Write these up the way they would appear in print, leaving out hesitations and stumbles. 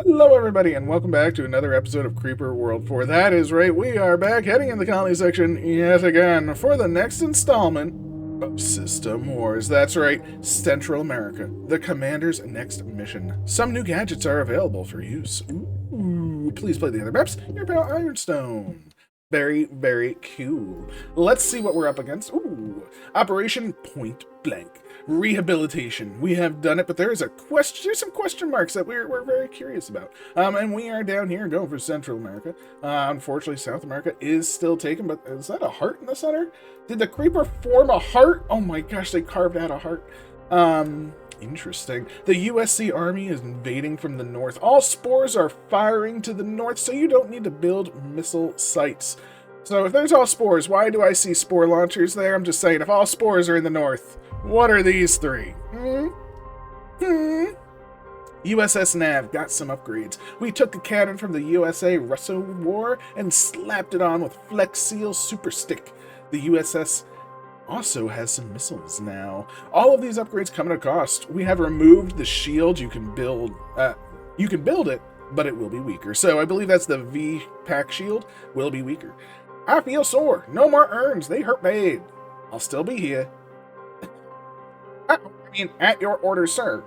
Hello, everybody, and welcome back to another episode of Creeper World 4. That is right, we are back heading in the colony section yet again for the next installment of System Wars. That's right, Central America, the Commander's next mission. Some new gadgets are available for use. Ooh, please play the other maps. Your pal Ironstone. Very, very cool. Let's see what we're up against. Ooh, Operation Point Blank. Rehabilitation. We have done it, but there's some question marks that we're very curious about. And we are down here going for Central America. Unfortunately, South America is still taken, but is that a heart in the center? Did the creeper form a heart? Oh my gosh, they carved out a heart. Interesting. The USC Army is invading from the north. All spores are firing to the north, so you don't need to build missile sites. So if there's all spores, why do I see spore launchers there? I'm just saying, if all spores are in the north, what are these three? USS Nav got some upgrades. We took a cannon from the USA Russo War and slapped it on with Flex Seal Super Stick. The USS also has some missiles now. All of these upgrades come at a cost. We have removed the shield. You can build it, but it will be weaker. So I believe that's the V-Pack shield will be weaker. I feel sore. No more urns. They hurt bad. I'll still be here. At your orders, sir.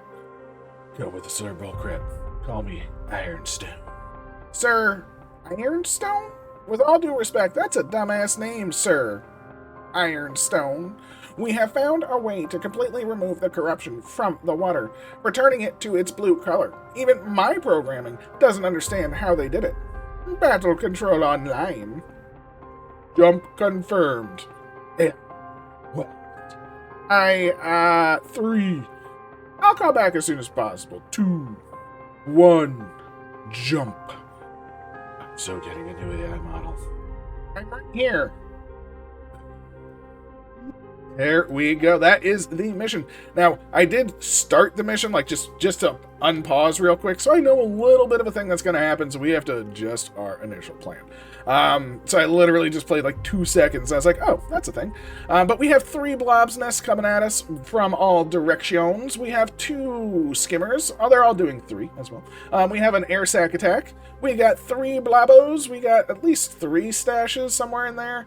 Go with the Sir Bullcrap. Call me Ironstone. Sir Ironstone? With all due respect, that's a dumbass name, sir. Ironstone. We have found a way to completely remove the corruption from the water, returning it to its blue color. Even my programming doesn't understand how they did it. Battle control online. Jump confirmed. What? 3. I'll call back as soon as possible. 2, 1, jump. I'm so getting a new AI model. I'm right here. There we go. That is the mission. Now, I did start the mission, like just to unpause real quick, so I know a little bit of a thing that's going to happen, so we have to adjust our initial plan. So I literally just played like 2 seconds. I was like, oh, that's a thing. But we have 3 blobs nests coming at us from all directions. We have 2 skimmers. Oh, they're all doing 3 as well. We have an air sac attack. We got 3 blobos. We got at least 3 stashes somewhere in there.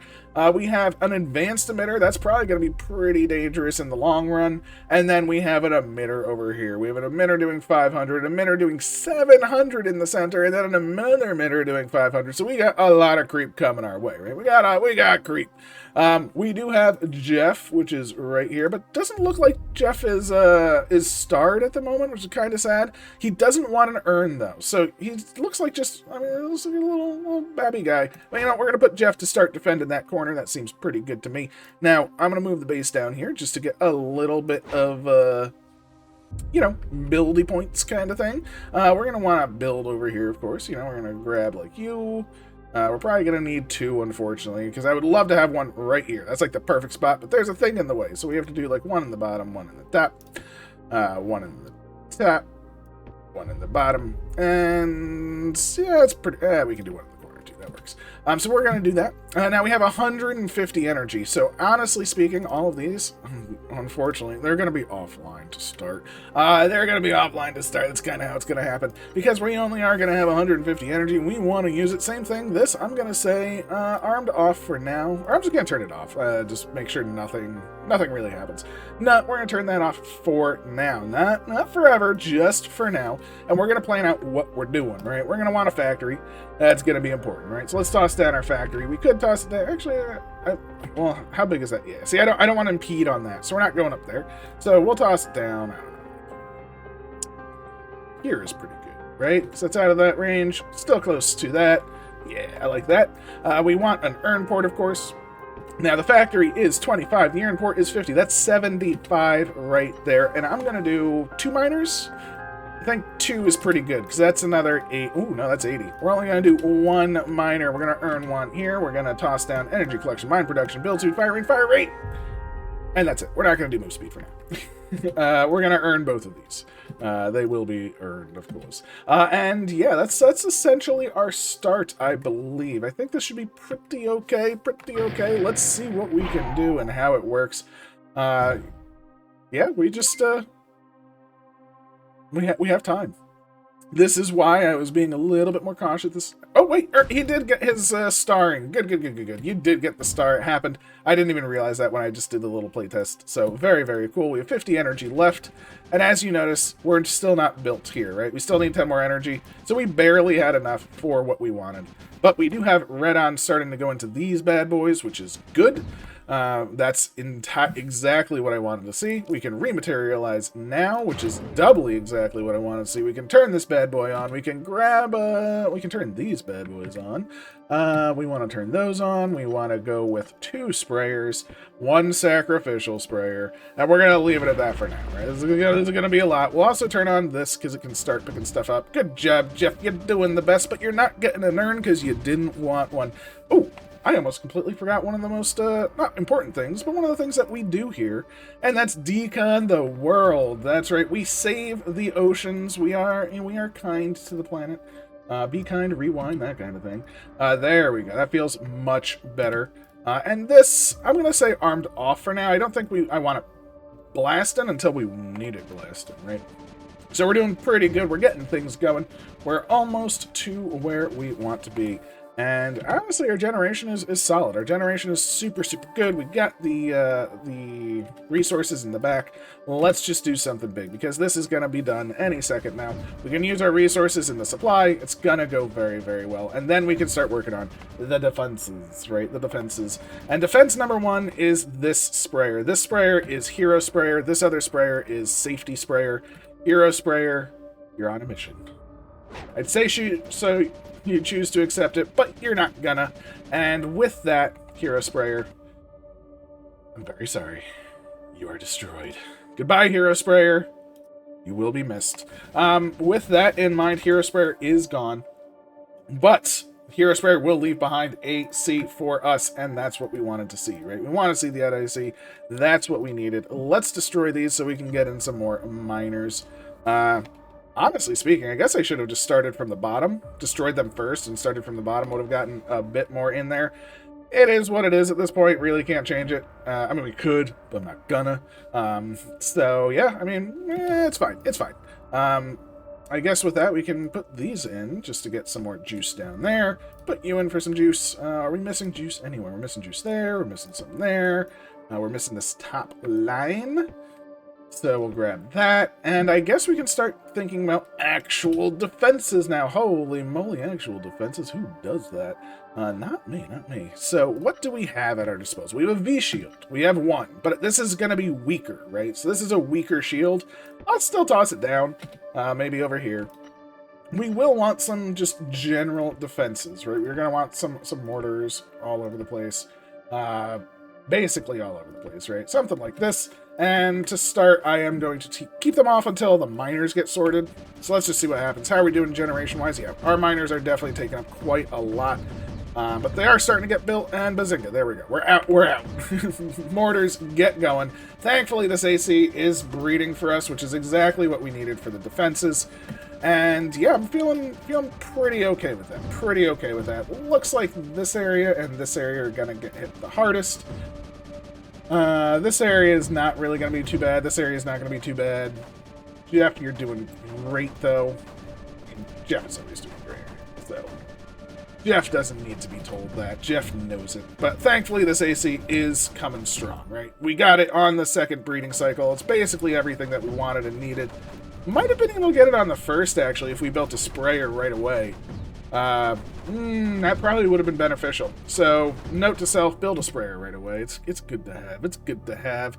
We have an advanced emitter. That's probably going to be pretty dangerous in the long run. And then we have an emitter over here. We have an emitter doing 500, an emitter doing 700 in the center, and then another emitter doing 500. So we got a lot of creep coming our way, right? We got creep. We do have Jeff, which is right here, but doesn't look like Jeff is starred at the moment, which is kind of sad. He doesn't want an urn though, so he looks like just, it looks like a little babby guy. But you know, we're gonna put Jeff to start defending that corner. That seems pretty good to me. Now I'm gonna move the base down here just to get a little bit of buildy points kind of thing. We're gonna want to build over here, of course. We're gonna grab like you. We're probably going to need 2, unfortunately, because I would love to have one right here. That's like the perfect spot, but there's a thing in the way. So we have to do like 1 in the bottom, 1 in the top, 1 in the top, 1 in the bottom, and yeah, it's pretty, we can do 1 in the corner too. That works. So we're going to do that. Now we have 150 energy. So honestly speaking, all of these, unfortunately, they're going to be offline to start. That's kind of how it's going to happen. Because we only are going to have 150 energy, we want to use it. Same thing. This, I'm going to say, armed off for now. Or I'm just going to turn it off. Just make sure nothing really happens. No, we're going to turn that off for now. Not forever, just for now. And we're going to plan out what we're doing, right? We're going to want a factory. That's going to be important, right? So let's toss down our factory. We could toss it there. Actually, well, how big is that? Yeah, see, I don't want to impede on that, so we're not going up there. So we'll toss it down. I don't know. Here is pretty good, right? So it's out of that range. Still close to that. Yeah, I like that. We want an urn port, of course. Now, the factory is 25. The urn port is 50. That's 75 right there. And I'm going to do 2 miners. I think 2 is pretty good, because that's another 8. Ooh, no, that's 80. We're only going to do 1 miner. We're going to earn 1 here. We're going to toss down energy collection, mine production, build speed, fire rate. And that's it. We're not going to do move speed for now. We're going to earn both of these. They will be earned, of course. And yeah, that's essentially our start, I believe. I think this should be pretty okay. Let's see what we can do and how it works. Yeah, we just... we have time. This is why I was being a little bit more cautious. Oh, wait, he did get his starring. Good, good, good, good, good. You did get the star. It happened. I didn't even realize that when I just did the little playtest. So very, very cool. We have 50 energy left. And as you notice, we're still not built here, right? We still need 10 more energy. So we barely had enough for what we wanted. But we do have red on starting to go into these bad boys, which is good. That's exactly what I wanted to see. We can rematerialize now, which is doubly exactly what I wanted to see. We can turn this bad boy on. We can grab, we can turn these bad boys on. We want to turn those on. We want to go with 2 sprayers, 1 sacrificial sprayer, and we're going to leave it at that for now, right? This is going to be a lot. We'll also turn on this because it can start picking stuff up. Good job, Jeff. You're doing the best, but you're not getting an urn because you didn't want one. Oh, I almost completely forgot one of the most, not important things, but one of the things that we do here, and that's decon the world. That's right, we save the oceans. We are kind to the planet. Be kind, rewind, that kind of thing. There we go. That feels much better. And this, I'm going to say armed off for now. I don't think I want it blasting until we need it blasting, right? So we're doing pretty good. We're getting things going. We're almost to where we want to be. And honestly, our generation is solid. Our generation is super, super good. We got the resources in the back. Let's just do something big, because this is going to be done any second now. We can use our resources in the supply. It's going to go very, very well. And then we can start working on the defenses, right? The defenses. And defense number 1 is this sprayer. This sprayer is hero sprayer. This other sprayer is safety sprayer. Hero sprayer, you're on a mission. I'd say so you choose to accept it, but you're not gonna. And with that, hero sprayer, I'm very sorry. You are destroyed. Goodbye, hero sprayer. You will be missed. With that in mind, hero sprayer is gone. But hero sprayer will leave behind a AC for us, and that's what we wanted to see, right? We want to see the AC. That's what we needed. Let's destroy these so we can get in some more miners. Honestly speaking, I guess I should have just started from the bottom, destroyed them first, and started from the bottom. Would have gotten a bit more in there. It is what it is at this point. Really can't change it. I mean, we could, but I'm not gonna. So, yeah, I mean, it's fine. It's fine. I guess with that, we can put these in just to get some more juice down there. Put you in for some juice. Are we missing juice anywhere? We're missing juice there. We're missing some there. We're missing this top line. So we'll grab that, and I guess we can start thinking about actual defenses now. Holy moly, actual defenses. Who does that? Not me, not me. So what do we have at our disposal? We have a V-shield. We have 1, but this is going to be weaker, right? So this is a weaker shield. I'll still toss it down, maybe over here. We will want some just general defenses, right? We're going to want some mortars all over the place. Basically all over the place, right? Something like this. And to start, I am going to keep them off until the miners get sorted. So let's just see what happens. How are we doing generation-wise? Yeah, our miners are definitely taking up quite a lot. But they are starting to get built, and bazinga, there we go. We're out, we're out. Mortars, get going. Thankfully, this AC is breeding for us, which is exactly what we needed for the defenses. And yeah, I'm feeling pretty okay with that. Pretty okay with that. Looks like this area and this area are gonna get hit the hardest. This area is not really going to be too bad. This area is not going to be too bad. Jeff, you're doing great, though. Jeff is always doing great, so Jeff doesn't need to be told that. Jeff knows it. But thankfully, this AC is coming strong, right? We got it on the second breeding cycle. It's basically everything that we wanted and needed. Might have been able to get it on the first, actually, if we built a sprayer right away. That probably would have been beneficial. So, note to self, build a sprayer right away. It's good to have. It's good to have.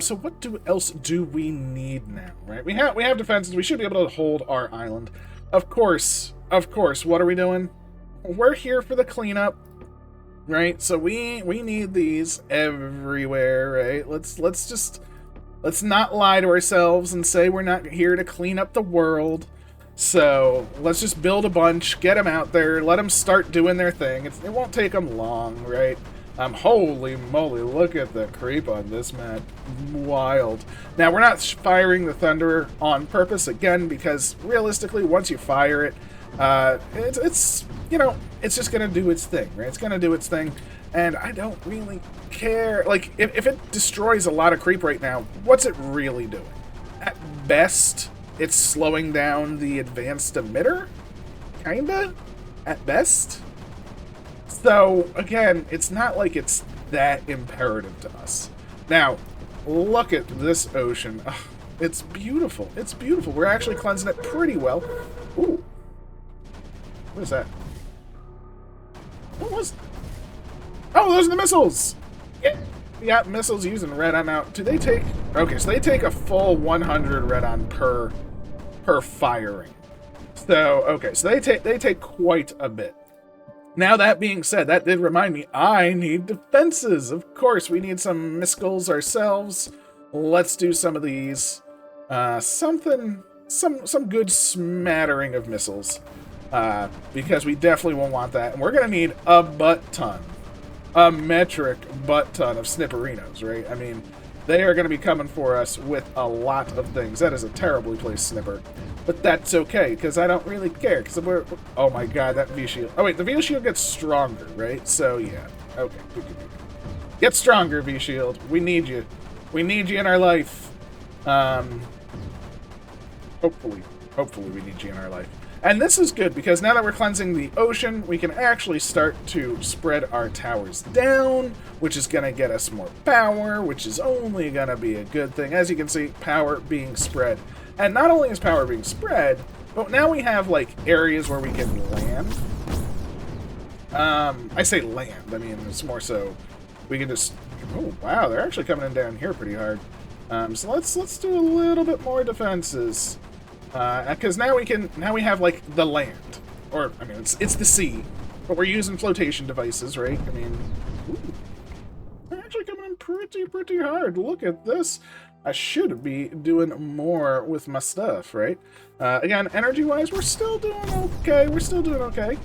So what else do we need now, right? We have defenses. We should be able to hold our island. Of course, what are we doing? We're here for the cleanup, right? So we need these everywhere, right? Let's not lie to ourselves and say we're not here to clean up the world. So let's just build a bunch, get them out there, let them start doing their thing. It won't take them long, right? Holy moly, look at the creep on this map. Wild. Now, we're not firing the Thunderer on purpose, again, because realistically, once you fire it, it's just going to do its thing, right? It's going to do its thing, and I don't really care. Like, if it destroys a lot of creep right now, what's it really doing? At best, it's slowing down the advanced emitter, kinda, at best. So, again, it's not like it's that imperative to us. Now, look at this ocean. Ugh, it's beautiful. It's beautiful. We're actually cleansing it pretty well. Ooh. What is that? What was that? Oh, those are the missiles! Yeah, we got missiles using red on out. Do they take... Okay, so they take a full 100 red on per firing. So, okay, so they take quite a bit. Now, that being said, that did remind me, I need defenses. Of course, we need some missiles ourselves. Let's do some of these. Some good smattering of missiles. Because we definitely will want that. And we're going to need a butt-ton. A metric butt-ton of snipperinos, right? I mean, they are going to be coming for us with a lot of things. That is a terribly placed snipper. But that's okay, because I don't really care. Because we're... Oh my god, that V-shield. Oh wait, the V-shield gets stronger, right? So, yeah. Okay. Get stronger, V-shield. We need you. We need you in our life. Hopefully we need you in our life. And this is good, because now that we're cleansing the ocean, we can actually start to spread our towers down, which is going to get us more power, which is only going to be a good thing. As you can see, power being spread. And not only is power being spread, but now we have, like, areas where we can land. I say land. I mean, it's more so we can just... Oh, wow, they're actually coming in down here pretty hard. So let's do a little bit more defenses. Because now we have, like, the land. Or, I mean, it's the sea. But we're using flotation devices, right? I mean, ooh, they're actually coming in pretty hard. Look at this. I should be doing more with my stuff, right? Again, energy-wise, we're still doing okay. We're still doing okay.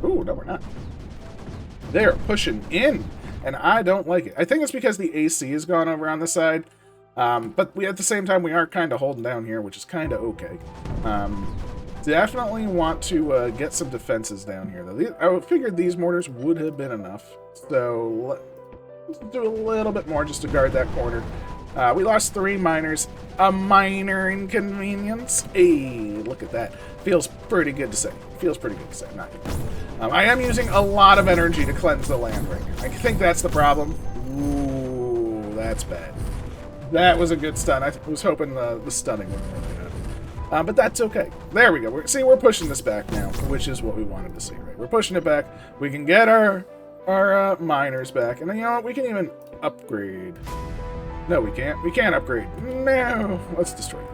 Ooh, no, we're not. They're pushing in, and I don't like it. I think it's because the AC has gone over on the side. But at the same time, we are kind of holding down here, which is kind of okay. Definitely want to get some defenses down here, though. I figured these mortars would have been enough. So let's do a little bit more just to guard that corner. We lost 3 miners. A minor inconvenience. Hey, look at that. Feels pretty good to say. Feels pretty good to say. Not good. I am using a lot of energy to cleanse the land right now. I think that's the problem. Ooh, that's bad. That was a good stun. I was hoping the stunning would really good. But that's okay. There we go. We're pushing this back now, which is what we wanted to see, right? We're pushing it back. We can get our miners back. And then, you know what? We can even upgrade. No, we can't. We can't upgrade. No. Let's destroy it.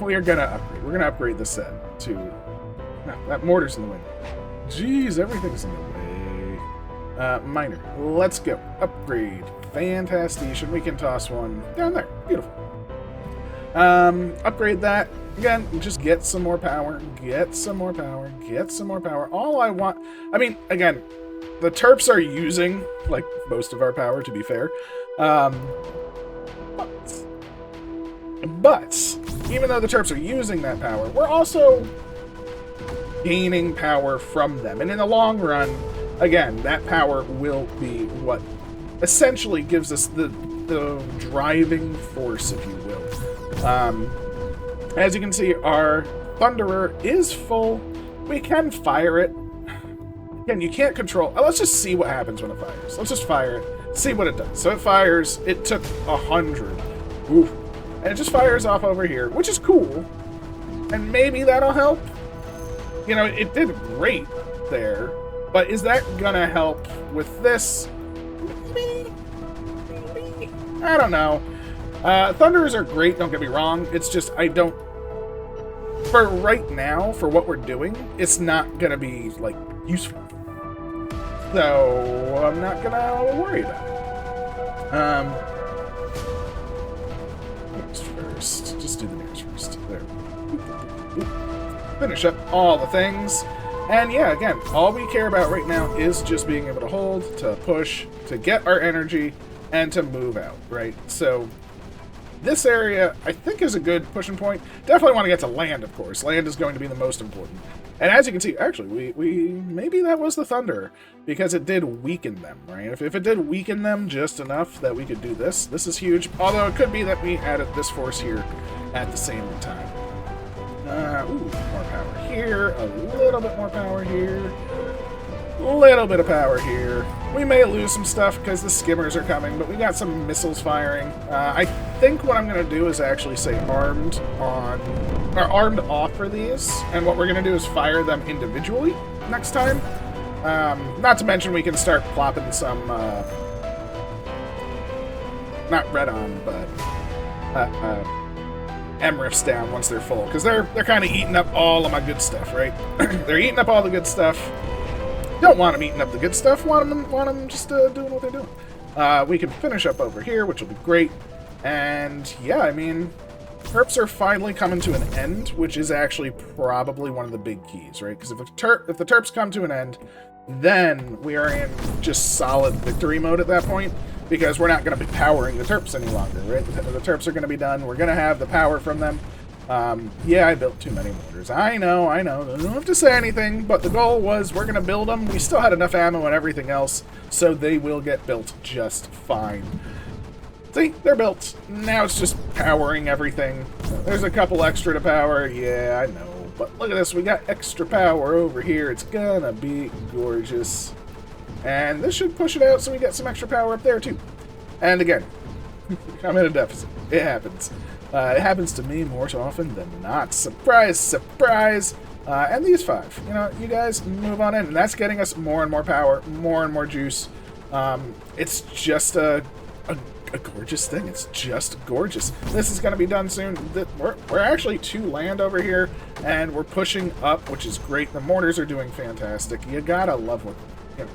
We are going to upgrade. We're going to upgrade the set to... No, that mortar's in the way. Jeez, everything's in the way. Miner. Let's go. Upgrade. Fantastic. We can toss one down there. Beautiful. Upgrade that. Again, just get some more power. Get some more power. Get some more power. All I want... I mean, again, the Terps are using, like, most of our power, to be fair. But even though the Terps are using that power, we're also gaining power from them. And in the long run, again, that power will be what essentially gives us the driving force, if you will. As you can see, our Thunderer is full. We can fire it. Again, you can't control... let's just see what happens when it fires. Let's just fire it. See what it does. So it fires. It took 100. Oof. And it just fires off over here, which is cool. And maybe that'll help. You know, it did great there. But is that gonna help with this? Maybe. I don't know. Thunderers are great, don't get me wrong. It's just, I don't... For right now, for what we're doing, it's not gonna be, like, useful. So, I'm not gonna worry about it. Next first. Just do the next first. There. Finish up all the things. And yeah, again, all we care about right now is just being able to hold, to push, to get our energy, and to move out, right? So, this area, I think, is a good pushing point. Definitely want to get to land, of course. Land is going to be the most important. And as you can see, actually, maybe that was the Thunder, because it did weaken them, right? If it did weaken them just enough that we could do this, this is huge. Although it could be that we added this force here at the same time. Ooh, more power here, a little bit more power here, a little bit of power here. We may lose some stuff because the skimmers are coming, but we got some missiles firing. I think what I'm going to do is actually say armed on, or armed off for these, and what we're going to do is fire them individually next time. Not to mention we can start plopping some, not red on, but MRIFs down once they're full, because they're kind of eating up all of my good stuff, right? They're eating up all the good stuff. Don't want them eating up the good stuff. Want them just doing what they're doing. We can finish up over here, which will be great. And yeah, I mean, terps are finally coming to an end, which is actually probably one of the big keys, right? Because if the terps come to an end, then we are in just solid victory mode at that point, because we're not going to be powering the terps any longer, right? The terps are going to be done. We're going to have the power from them. Yeah, I built too many mortars. I know. I don't have to say anything, but the goal was we're going to build them. We still had enough ammo and everything else, so they will get built just fine. See, they're built. Now it's just powering everything. There's a couple extra to power. Yeah, I know. But look at this. We got extra power over here. It's gonna be gorgeous. And this should push it out so we get some extra power up there, too. And again, I'm in a deficit. It happens. It happens to me more often than not. Surprise, surprise. And these 5. You know, you guys move on in. And that's getting us more and more power, more and more juice. It's just a gorgeous thing. It's just gorgeous. This is going to be done soon. We're actually to land over here, and we're pushing up, which is great. The mortars are doing fantastic. You gotta love what...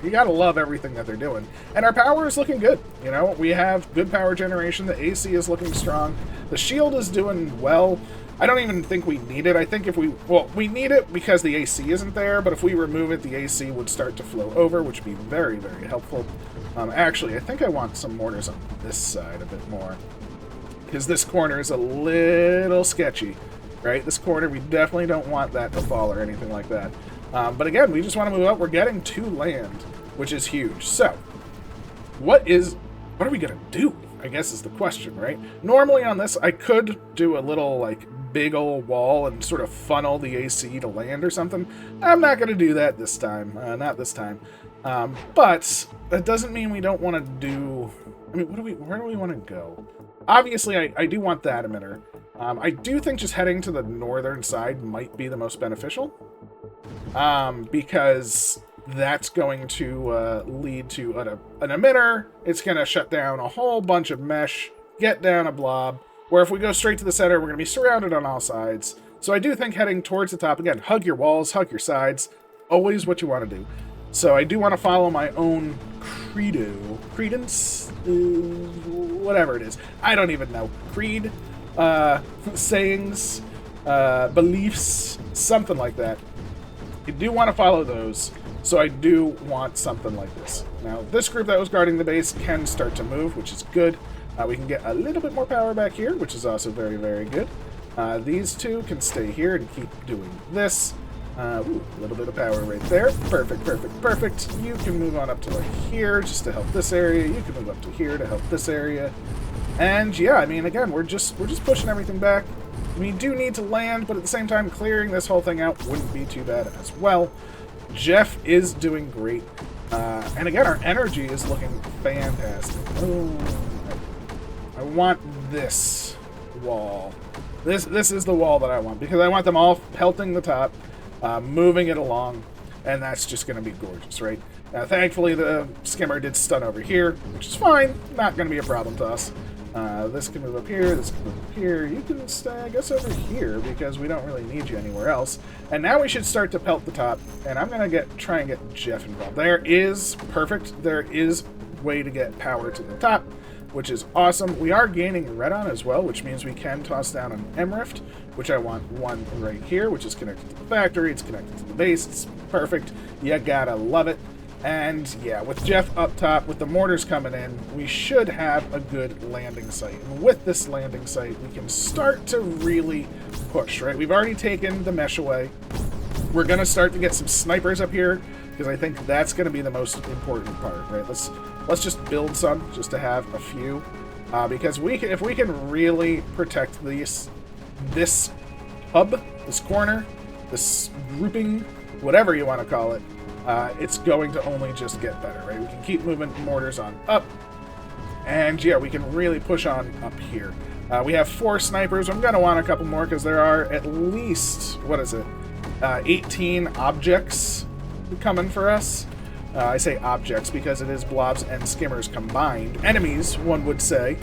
You gotta love everything that they're doing. And our power is looking good. You know, we have good power generation. The AC is looking strong. The shield is doing well. I don't even think we need it. I think if we... Well, we need it because the AC isn't there, but if we remove it, the AC would start to flow over, which would be very, very helpful. Actually, I think I want some mortars on this side a bit more, because this corner is a little sketchy, right? This corner, we definitely don't want that to fall or anything like that. But again, we just want to move up. We're getting to land, which is huge. So, what are we going to do, I guess is the question, right? Normally on this, I could do a little, like, big old wall and sort of funnel the AC to land or something. I'm not going to do that this time. Not this time. But that doesn't mean we don't want to do... I mean, where do we want to go? Obviously, I do want that emitter. I do think just heading to the northern side might be the most beneficial. Because that's going to lead to an emitter. It's going to shut down a whole bunch of mesh, get down a blob, where if we go straight to the center, we're going to be surrounded on all sides. So I do think heading towards the top, again, hug your walls, hug your sides, always what you want to do. So I do want to follow my own credence, whatever it is. I don't even know. Creed, sayings, beliefs, something like that. I do want to follow those, so I do want something like this. Now, this group that was guarding the base can start to move, which is good. We can get a little bit more power back here, which is also very, very good. These two can stay here and keep doing this. Ooh, a little bit of power right there. Perfect, perfect, perfect. You can move on up to like here just to help this area. You can move up to here to help this area. And yeah, I mean, again, we're just pushing everything back. We do need to land, but at the same time, clearing this whole thing out wouldn't be too bad as well. Jeff is doing great. And again, our energy is looking fantastic. Oh, I want this wall. This is the wall that I want, because I want them all pelting the top, moving it along, and that's just going to be gorgeous, right? Thankfully, the skimmer did stun over here, which is fine. Not going to be a problem to us. This can move up here, this can move up here. You can stay, I guess, over here, because we don't really need you anywhere else. And now we should start to pelt the top, and I'm going to try and get Jeff involved. There is, perfect, there is way to get power to the top, which is awesome. We are gaining red on as well, which means we can toss down an M-Rift, which I want one right here, which is connected to the factory, it's connected to the base, it's perfect. You gotta love it. And yeah, with Jeff up top, with the mortars coming in, we should have a good landing site. And with this landing site, we can start to really push, right? We've already taken the mesh away. We're going to start to get some snipers up here, because I think that's going to be the most important part, right? Let's just build some, just to have a few. Because if we can really protect these, this hub, this corner, this grouping, whatever you want to call it, it's going to only just get better, right? We can keep moving mortars on up, and yeah, we can really push on up here. We have 4 snipers. I'm going to want a couple more because there are at least, 18 objects coming for us. I say objects because it is blobs and skimmers combined. Enemies, one would say.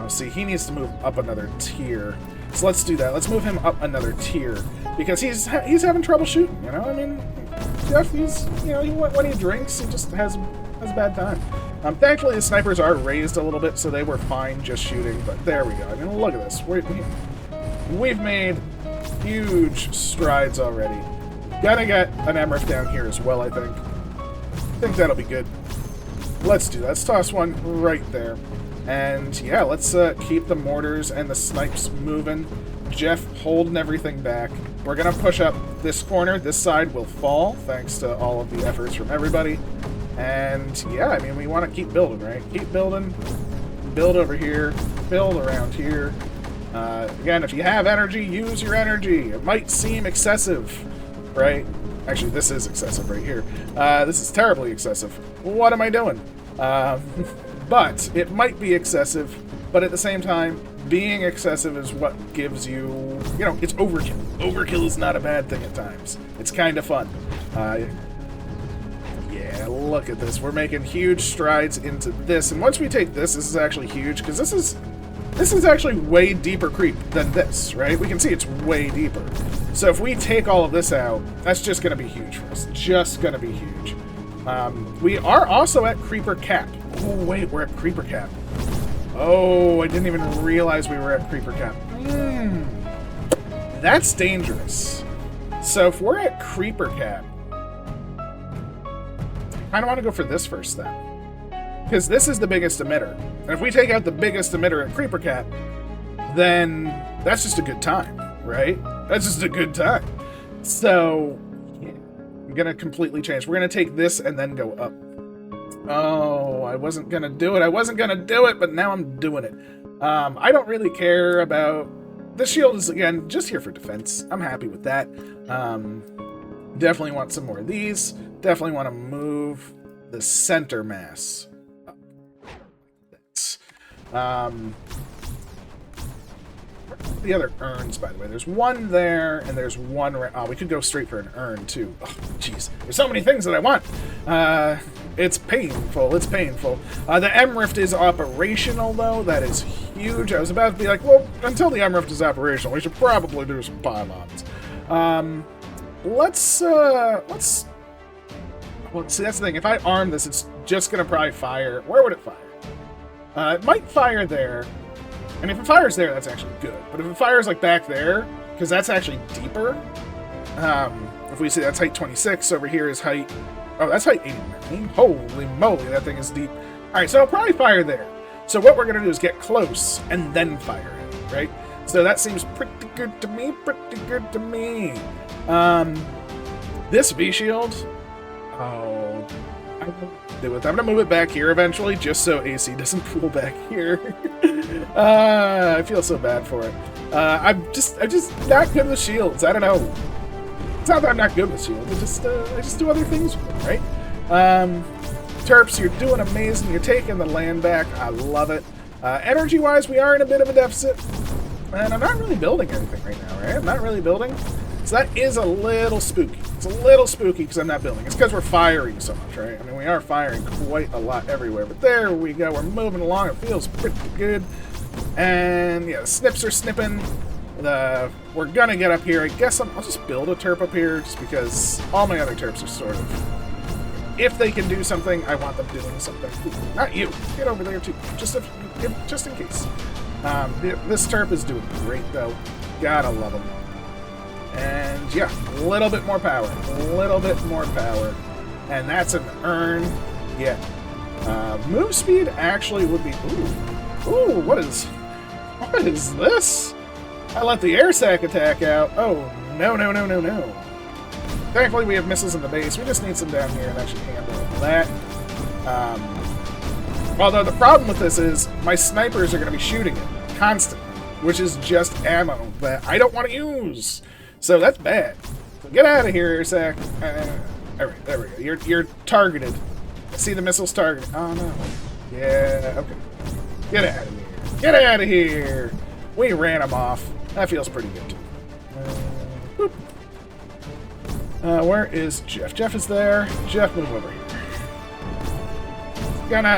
See, he needs to move up another tier. So let's do that. Let's move him up another tier because he's having trouble shooting. You know, I mean, Jeff, when he drinks, he just has a bad time. Thankfully, the snipers are raised a little bit, so they were fine just shooting. But there we go. I mean, look at this. We've made huge strides already. Gonna get an MRF down here as well, I think. I think that'll be good. Let's do that. Let's toss one right there. And yeah, let's keep the mortars and the snipes moving. Jeff holding everything back. We're gonna push up this corner. This side will fall, thanks to all of the efforts from everybody. And yeah, I mean, we want to keep building, right? Keep building. Build over here. Build around here. Again, if you have energy, use your energy. It might seem excessive, right? Actually, this is excessive right here. This is terribly excessive. What am I doing? But it might be excessive, but at the same time, being excessive is what gives you, it's overkill. Overkill is not a bad thing at times. It's kind of fun. Yeah, look at this. We're making huge strides into this, and once we take this is actually huge, because this is actually way deeper creep than this, right? We can see it's way deeper. So if we take all of this out, that's just going to be huge for us. Just going to be huge. We are also at creeper cap. Oh, wait, we're at creeper cap. Oh, I didn't even realize we were at creeper cap. That's dangerous. So if we're at creeper cap, I kind of want to go for this first then. Because this is the biggest emitter. And if we take out the biggest emitter at creeper cap, then that's just a good time, right? That's just a good time. So, yeah, I'm going to completely change. We're going to take this and then go up. Oh, I wasn't going to do it. I wasn't going to do it, but now I'm doing it. I don't really care about... The shield is, again, just here for defense. I'm happy with that. Definitely want some more of these. Definitely want to move the center mass up. The other urns, by the way. There's one there, and there's one... we could go straight for an urn, too. Oh, jeez. There's so many things that I want. It's painful. It's painful. The M-Rift is operational, though. That is huge. I was about to be like, well, until the M-Rift is operational, we should probably do some pylons. Let's... Well, see, that's the thing. If I arm this, it's just going to probably fire. Where would it fire? It might fire there. And if it fires there, that's actually good. But if it fires, like, back there, because that's actually deeper. If we see that's height 26, over here is height... Oh, that's height 89. Holy moly, that thing is deep. Alright, so it'll probably fire there. So what we're going to do is get close and then fire it, right? So that seems pretty good to me, pretty good to me. This V-Shield... Oh, I don't do it. I'm gonna move it back here eventually, just so AC doesn't pull back here. I feel so bad for it. I'm just not good with shields. I don't know. It's not that I'm not good with shields. I just do other things with them, right? Terps, you're doing amazing. You're taking the land back. I love it. Energy-wise, we are in a bit of a deficit, and I'm not really building anything right now, right? I'm not really building. So that is a little spooky. It's a little spooky because I'm not building. It's because we're firing so much, right? I mean, we are firing quite a lot everywhere. But there we go. We're moving along. It feels pretty good. And, yeah, the snips are snipping. We're going to get up here. I guess I'll just build a terp up here just because all my other terps are sort of... If they can do something, I want them doing something. Ooh, not you. Get over there, too. Just in case. This terp is doing great, though. Gotta love them. And yeah, a little bit more power. A little bit more power. And that's an urn. Yeah. Move speed actually would be... Ooh, what is this? I let the air sac attack out. Oh, no. Thankfully, we have missiles in the base. We just need some down here, and that should handle that. Although the problem with this is my snipers are going to be shooting it constantly. which is just ammo that I don't want to use. So that's bad. So get out of here, Zach. Alright, there we go. You're targeted. I see the missiles targeted. Oh, no. Yeah, okay. Get out of here. Get out of here. We ran him off. That feels pretty good, too. Where is Jeff? Jeff is there. Jeff, move over here.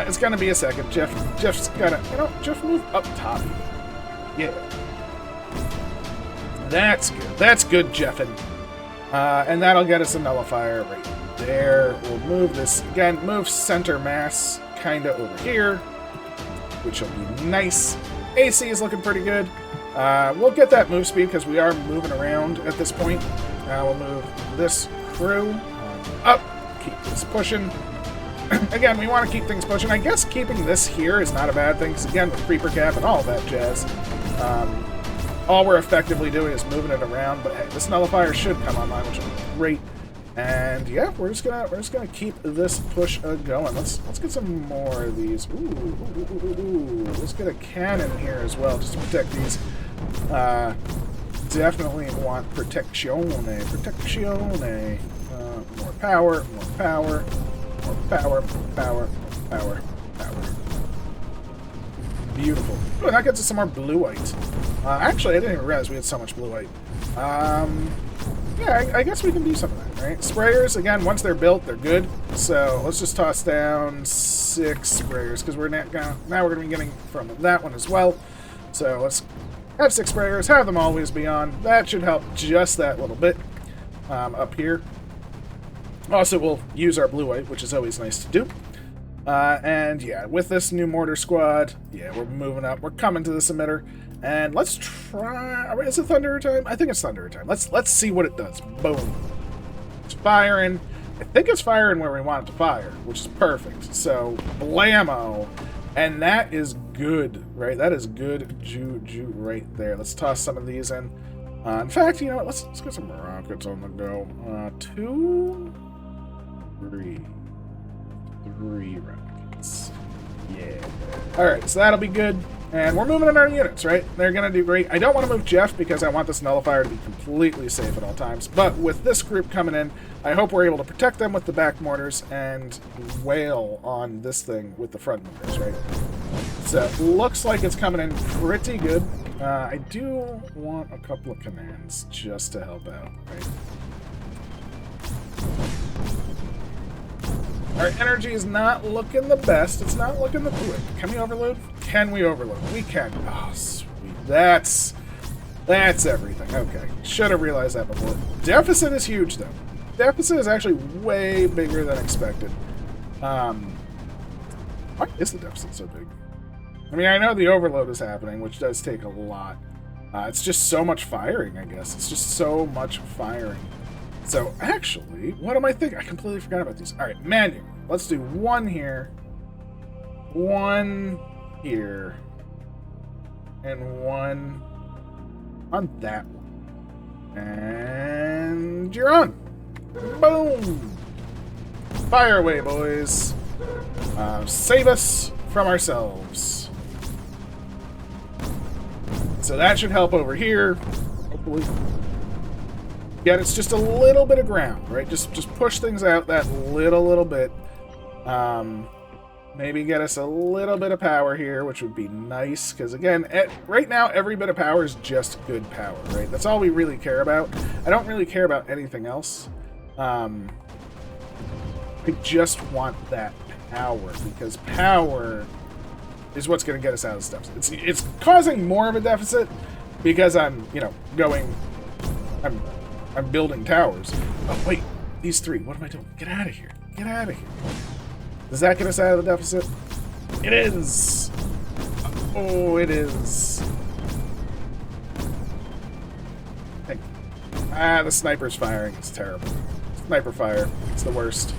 It's gonna be a second. Jeff's gotta, Jeff, move up top. Yeah. That's good. That's good, Jeffin. And that'll get us a nullifier right there. We'll move this, again, move center mass kinda over here, which will be nice. AC is looking pretty good. We'll get that move speed because we are moving around at this point. We'll move this crew up, keep this pushing. Again, we want to keep things pushing. I guess keeping this here is not a bad thing, because again, with creeper cap and all that jazz, all we're effectively doing is moving it around. But hey, this nullifier should come online, which will be great. And yeah, we're just gonna keep this push going. Let's get some more of these. Ooh. Let's get a cannon here as well, just to protect these. Definitely want protection. More power. Power. Beautiful. Oh, and that gets us some more blue white. Actually, I didn't even realize we had so much blue white. Yeah, I guess we can do some of that, right? Sprayers, again, once they're built, they're good. So let's just toss down 6 sprayers, because now we're gonna be getting from that one as well. So let's have 6 sprayers, have them always be on. That should help just that little bit up here. Also, we'll use our blue white, which is always nice to do. And yeah, with this new mortar squad, yeah, we're moving up. We're coming to this emitter, and let's try. Is it Thunderer time? I think it's Thunderer time. Let's see what it does. Boom! It's firing. I think it's firing where we want it to fire, which is perfect. So blammo, and that is good, right? That is good juju right there. Let's toss some of these in. In fact, you know what? Let's get some rockets on the go. 2, 3 rockets. Yeah. Alright, so that'll be good. And we're moving in our units, right? They're going to do great. I don't want to move Jeff because I want this nullifier to be completely safe at all times. But with this group coming in, I hope we're able to protect them with the back mortars and wail on this thing with the front mortars, right? So it looks like it's coming in pretty good. I do want a couple of commands just to help out, right? Our energy is not looking the best. It's not looking the... Ooh, can we overload? Can we overload? We can. Oh, sweet. That's everything. Okay. Should have realized that before. Deficit is huge, though. Deficit is actually way bigger than expected. Why is the deficit so big? I mean, I know the overload is happening, which does take a lot. It's just so much firing, I guess. It's just so much firing. So, actually, what am I thinking? I completely forgot about these. All right, manual. Let's do 1 here, 1 here, and 1 on that one. And you're on. Boom! Fire away, boys. Save us from ourselves. So that should help over here, hopefully. Again, it's just a little bit of ground, right? Just push things out that little bit. Maybe get us a little bit of power here, which would be nice. Because again, right now, every bit of power is just good power, right? That's all we really care about. I don't really care about anything else. I just want that power, because power is what's going to get us out of this deficit. It's causing more of a deficit because I'm building towers. Oh, wait. These 3. What am I doing? Get out of here. Get out of here. Does that get us out of the deficit? It is. Oh, it is. The sniper's firing. It's terrible. Sniper fire. It's the worst.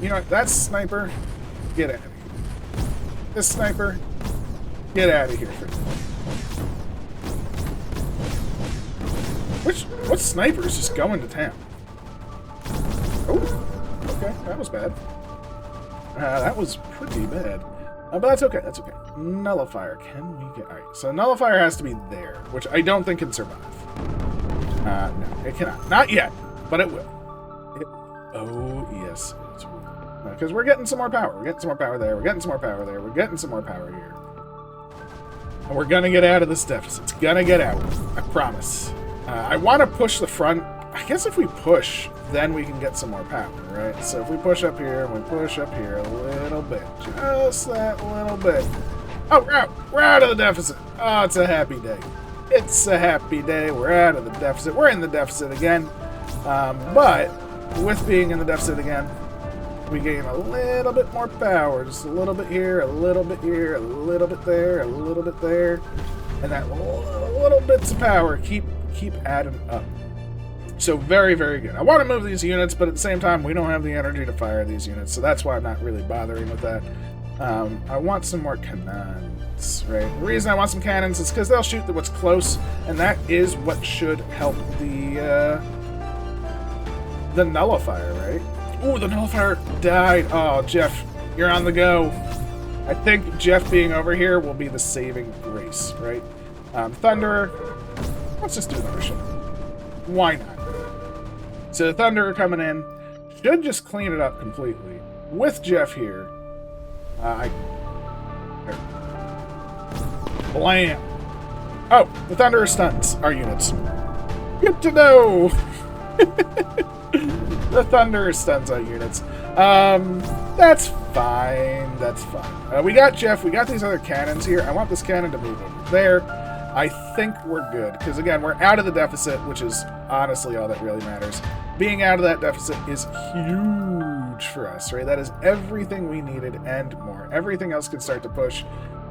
You know what? That sniper, get out of here. This sniper, get out of here. What sniper is just going to town? Oh, okay, that was bad. That was pretty bad. But that's okay, that's okay. Nullifier, can we get... Alright, so Nullifier has to be there, which I don't think can survive. No, it cannot. Not yet, but it will. Oh, yes, it will. Because we're getting some more power. We're getting some more power there. We're getting some more power there. We're getting some more power here. And we're going to get out of this deficit. It's going to get out. I promise. I want to push the front. I guess if we push, then we can get some more power, right? So if we push up here, and we push up here a little bit. Just that little bit. Oh, we're out. We're out of the deficit. Oh, it's a happy day. It's a happy day. We're out of the deficit. We're in the deficit again. But with being in the deficit again, we gain a little bit more power. Just a little bit here, a little bit here, a little bit there, a little bit there. And that little bits of power keep adding up. So very, very good. I want to move these units, but at the same time, we don't have the energy to fire these units. So that's why I'm not really bothering with that. I want some more cannons, right? The reason I want some cannons is because they'll shoot what's close, and that is what should help the nullifier, right? Ooh, the nullifier died. Oh, Jeff, you're on the go. I think Jeff being over here will be the saving grace, right? Thunderer, let's just do another shot. Why not? So the Thunderer coming in should just clean it up completely. With Jeff here, blam. Oh, the Thunderer stuns our units. Good to know. The Thunderer stuns our units. That's fine. That's fine. We got Jeff. We got these other cannons here. I want this cannon to move over there. I think we're good. Because, again, we're out of the deficit, which is honestly all that really matters. Being out of that deficit is huge for us, right? That is everything we needed and more. Everything else can start to push.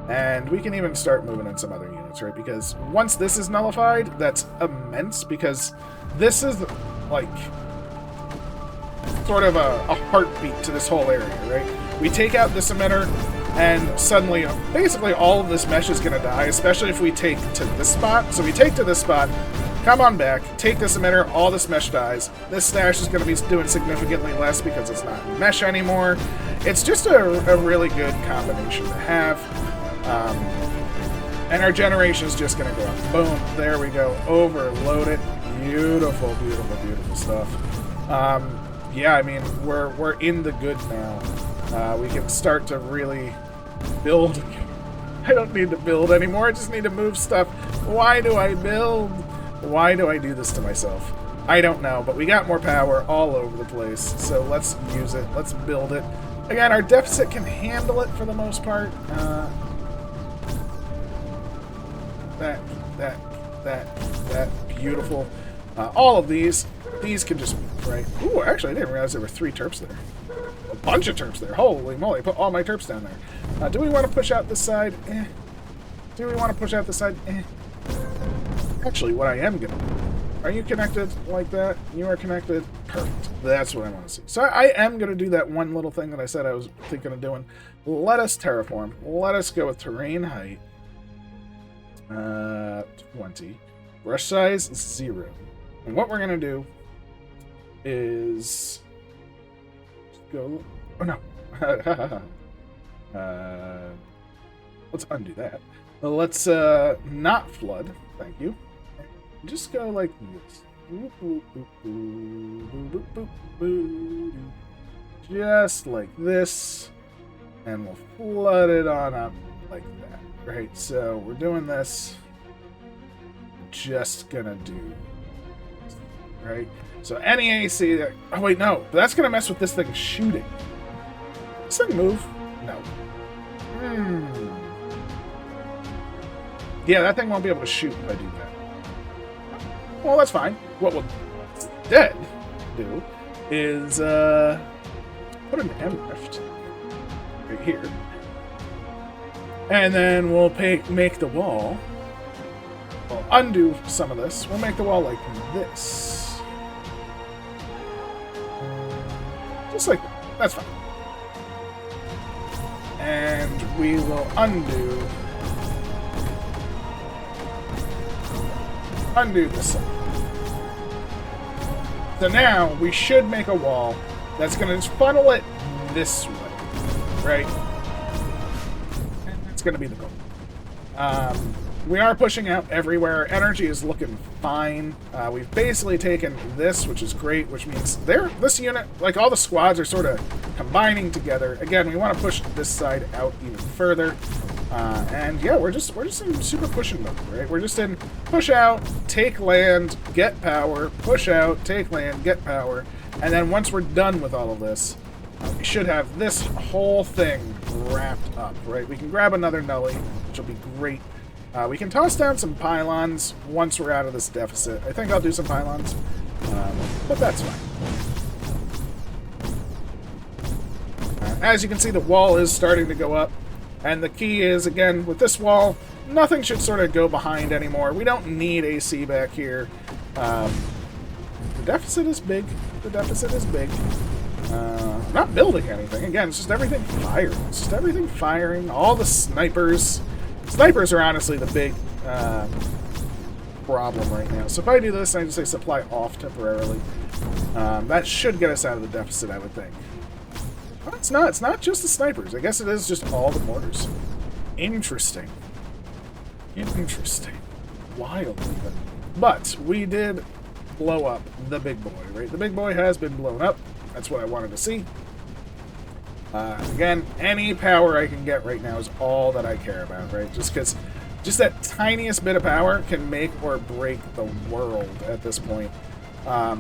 And we can even start moving in some other units, right? Because once this is nullified, that's immense. Because this is, like, sort of a heartbeat to this whole area, right? We take out this emitter, and suddenly, basically all of this mesh is going to die, especially if we take to this spot. So we take to this spot, come on back, take this emitter, all this mesh dies. This stash is going to be doing significantly less because it's not mesh anymore. It's just a really good combination to have. And our generation is just going to go up. Boom, there we go. Overload it. Beautiful, beautiful, beautiful stuff. Yeah, I mean, we're in the good now. We can start to really build. I don't need to build anymore. I just need to move stuff. Why do I build? Why do I do this to myself? I don't know, but we got more power all over the place, so let's use it. Let's build it. Again, our deficit can handle it for the most part. That. Beautiful. All of these can just move, right? Ooh, actually, I didn't realize there were 3 terps there. A bunch of terps there. Holy moly, put all my terps down there. Do we want to push out this side? Eh. Do we want to push out this side? Eh. Actually, what I am going to do... Are you connected like that? You are connected? Perfect. That's what I want to see. So I am going to do that one little thing that I said I was thinking of doing. Let us terraform. Let us go with terrain height. 20. Brush size, 0. And what we're going to do is... go... Oh, no. Let's undo that. Let's not flood. Thank you. Just go like this. Just like this. And we'll flood it on up like that. Right, so we're doing this. Just gonna do. Right? So any AC that... Oh, wait, no. That's gonna mess with this thing shooting. Does this thing move? No. Yeah, that thing won't be able to shoot if I do that. Well, that's fine. What we'll instead do is put an M rift right here. And then we'll make the wall. We'll undo some of this. We'll make the wall like this. Just like that. That's fine. And we will undo this side. So now we should make a wall that's going to just funnel it this way, right? going to be the goal. We are pushing out everywhere. Energy is looking fine. We've basically taken this, which is great, which means this unit, like all the squads, are sort of combining together. Again, we want to push this side out even further. And yeah, we're just in super pushing mode, right? We're just in push out, take land, get power, push out, take land, get power. And then once we're done with all of this, we should have this whole thing wrapped up, right? We can grab another Nully, which will be great. We can toss down some pylons once we're out of this deficit. I think I'll do some pylons, but that's fine. As you can see, the wall is starting to go up, and the key is, again, with this wall, nothing should sort of go behind anymore. We don't need AC back here. The deficit is big. The deficit is big. I'm not building anything. Again, it's just everything firing. It's just everything firing. All the snipers. Snipers are honestly the big problem right now. So if I do this, I just say supply off temporarily. That should get us out of the deficit, I would think. But it's not. It's not just the snipers. I guess it is just all the mortars. Interesting. Interesting. Wild, even. But we did blow up the big boy, right? The big boy has been blown up. That's what I wanted to see. Again, any power I can get right now is all that I care about, right? Just because just that tiniest bit of power can make or break the world at this point. Right,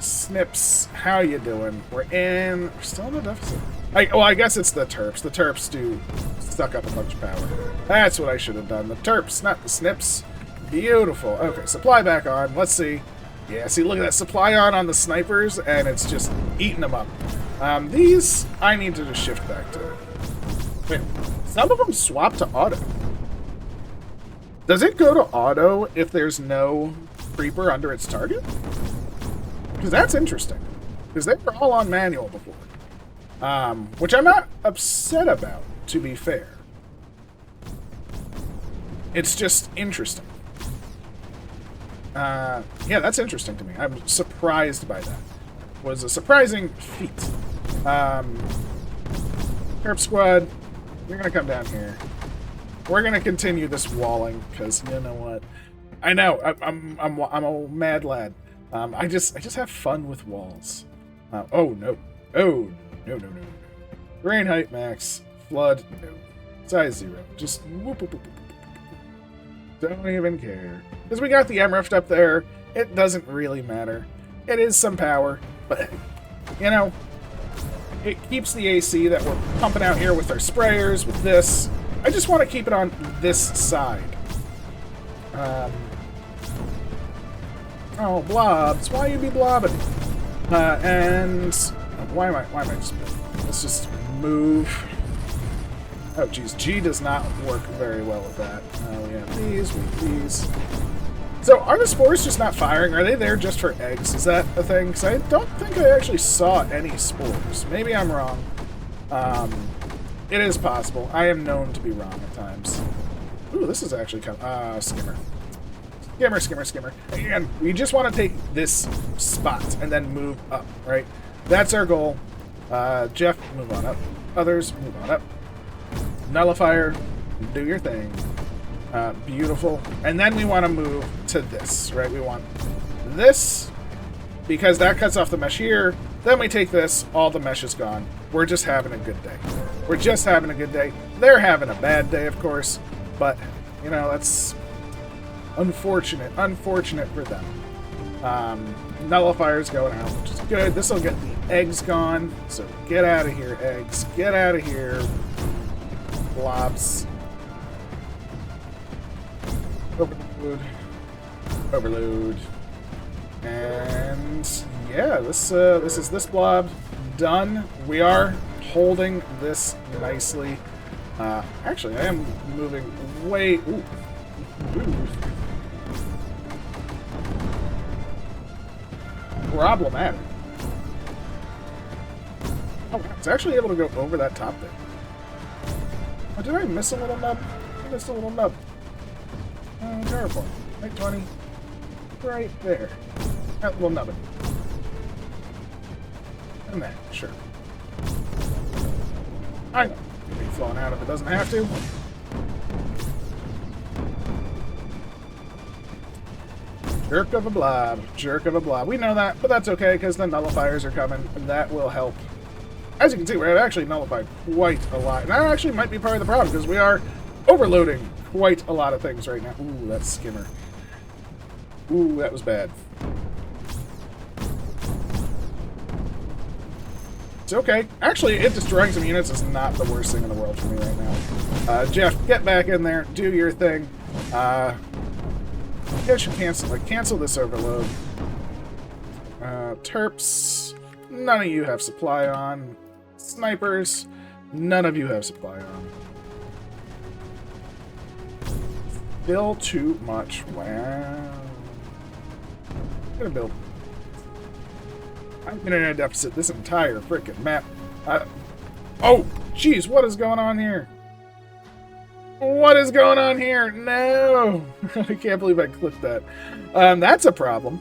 Snips, how you doing? We're still in a deficit. I guess it's the Terps. The Terps do suck up a bunch of power. That's what I should have done. The Terps, not the Snips. Beautiful. Okay, supply back on. Let's see. Yeah, see, look at that supply on the snipers, and it's just eating them up. These, I need to just shift back to. Wait, some of them swap to auto. Does it go to auto if there's no creeper under its target? Because that's interesting. Because they were all on manual before. Which I'm not upset about, to be fair. It's just interesting. Yeah, that's interesting to me. I'm surprised by that. It was a surprising feat. Herp Squad, you're gonna come down here. We're gonna continue this walling because you know what? I know I'm a mad lad. I just have fun with walls. Oh no! Oh no! Rain height max, flood no, size 0. Just whoop whoop whoop. Don't even care. Because we got the M-Rift up there, it doesn't really matter. It is some power, but, you know, it keeps the AC that we're pumping out here with our sprayers, with this. I just want to keep it on this side. Oh, blobs. Why you be blobbing? And why am I just moving? Let's just move. Oh, geez. G does not work very well with that. We have these, we have these. So, are the spores just not firing? Are they there just for eggs? Is that a thing? Because I don't think I actually saw any spores. Maybe I'm wrong. It is possible. I am known to be wrong at times. Ooh, this is actually kind of... skimmer. Skimmer. Again, we just want to take this spot and then move up, right? That's our goal. Jeff, move on up. Others, move on up. Nullifier, do your thing. Beautiful. And then we want to move to this, right? We want this, because that cuts off the mesh here. Then we take this, all the mesh is gone. We're just having a good day. We're just having a good day. They're having a bad day, of course, but, you know, that's unfortunate. Unfortunate for them. Nullifier's going out, which is good. This will get the eggs gone, so get out of here, eggs. Get out of here. Blobs. Overload. And yeah, this is this blob done. We are holding this nicely. Actually, I am moving way. Ooh. Problematic. Oh, it's actually able to go over that top there. Oh, did I miss a little nub? I missed a little nub. Oh, terrible. Like 20. Right there. That little nubbin. And that, sure. I know. It'll be flown out if it doesn't have to. Jerk of a blob. Jerk of a blob. We know that, but that's okay, because the nullifiers are coming, and that will help. As you can see, we're actually nullified quite a lot. And that actually might be part of the problem, because we are overloading quite a lot of things right now. Ooh, that skimmer. Ooh, that was bad. It's okay. Actually, it destroying some units is not the worst thing in the world for me right now. Jeff, get back in there. Do your thing. You guys should cancel this overload. Terps, none of you have supply on. Snipers, none of you have supply on. Still too much. Wow. I'm gonna build. I'm in a deficit this entire freaking map. Oh, jeez, what is going on here? What is going on here? No! I can't believe I clipped that. That's a problem.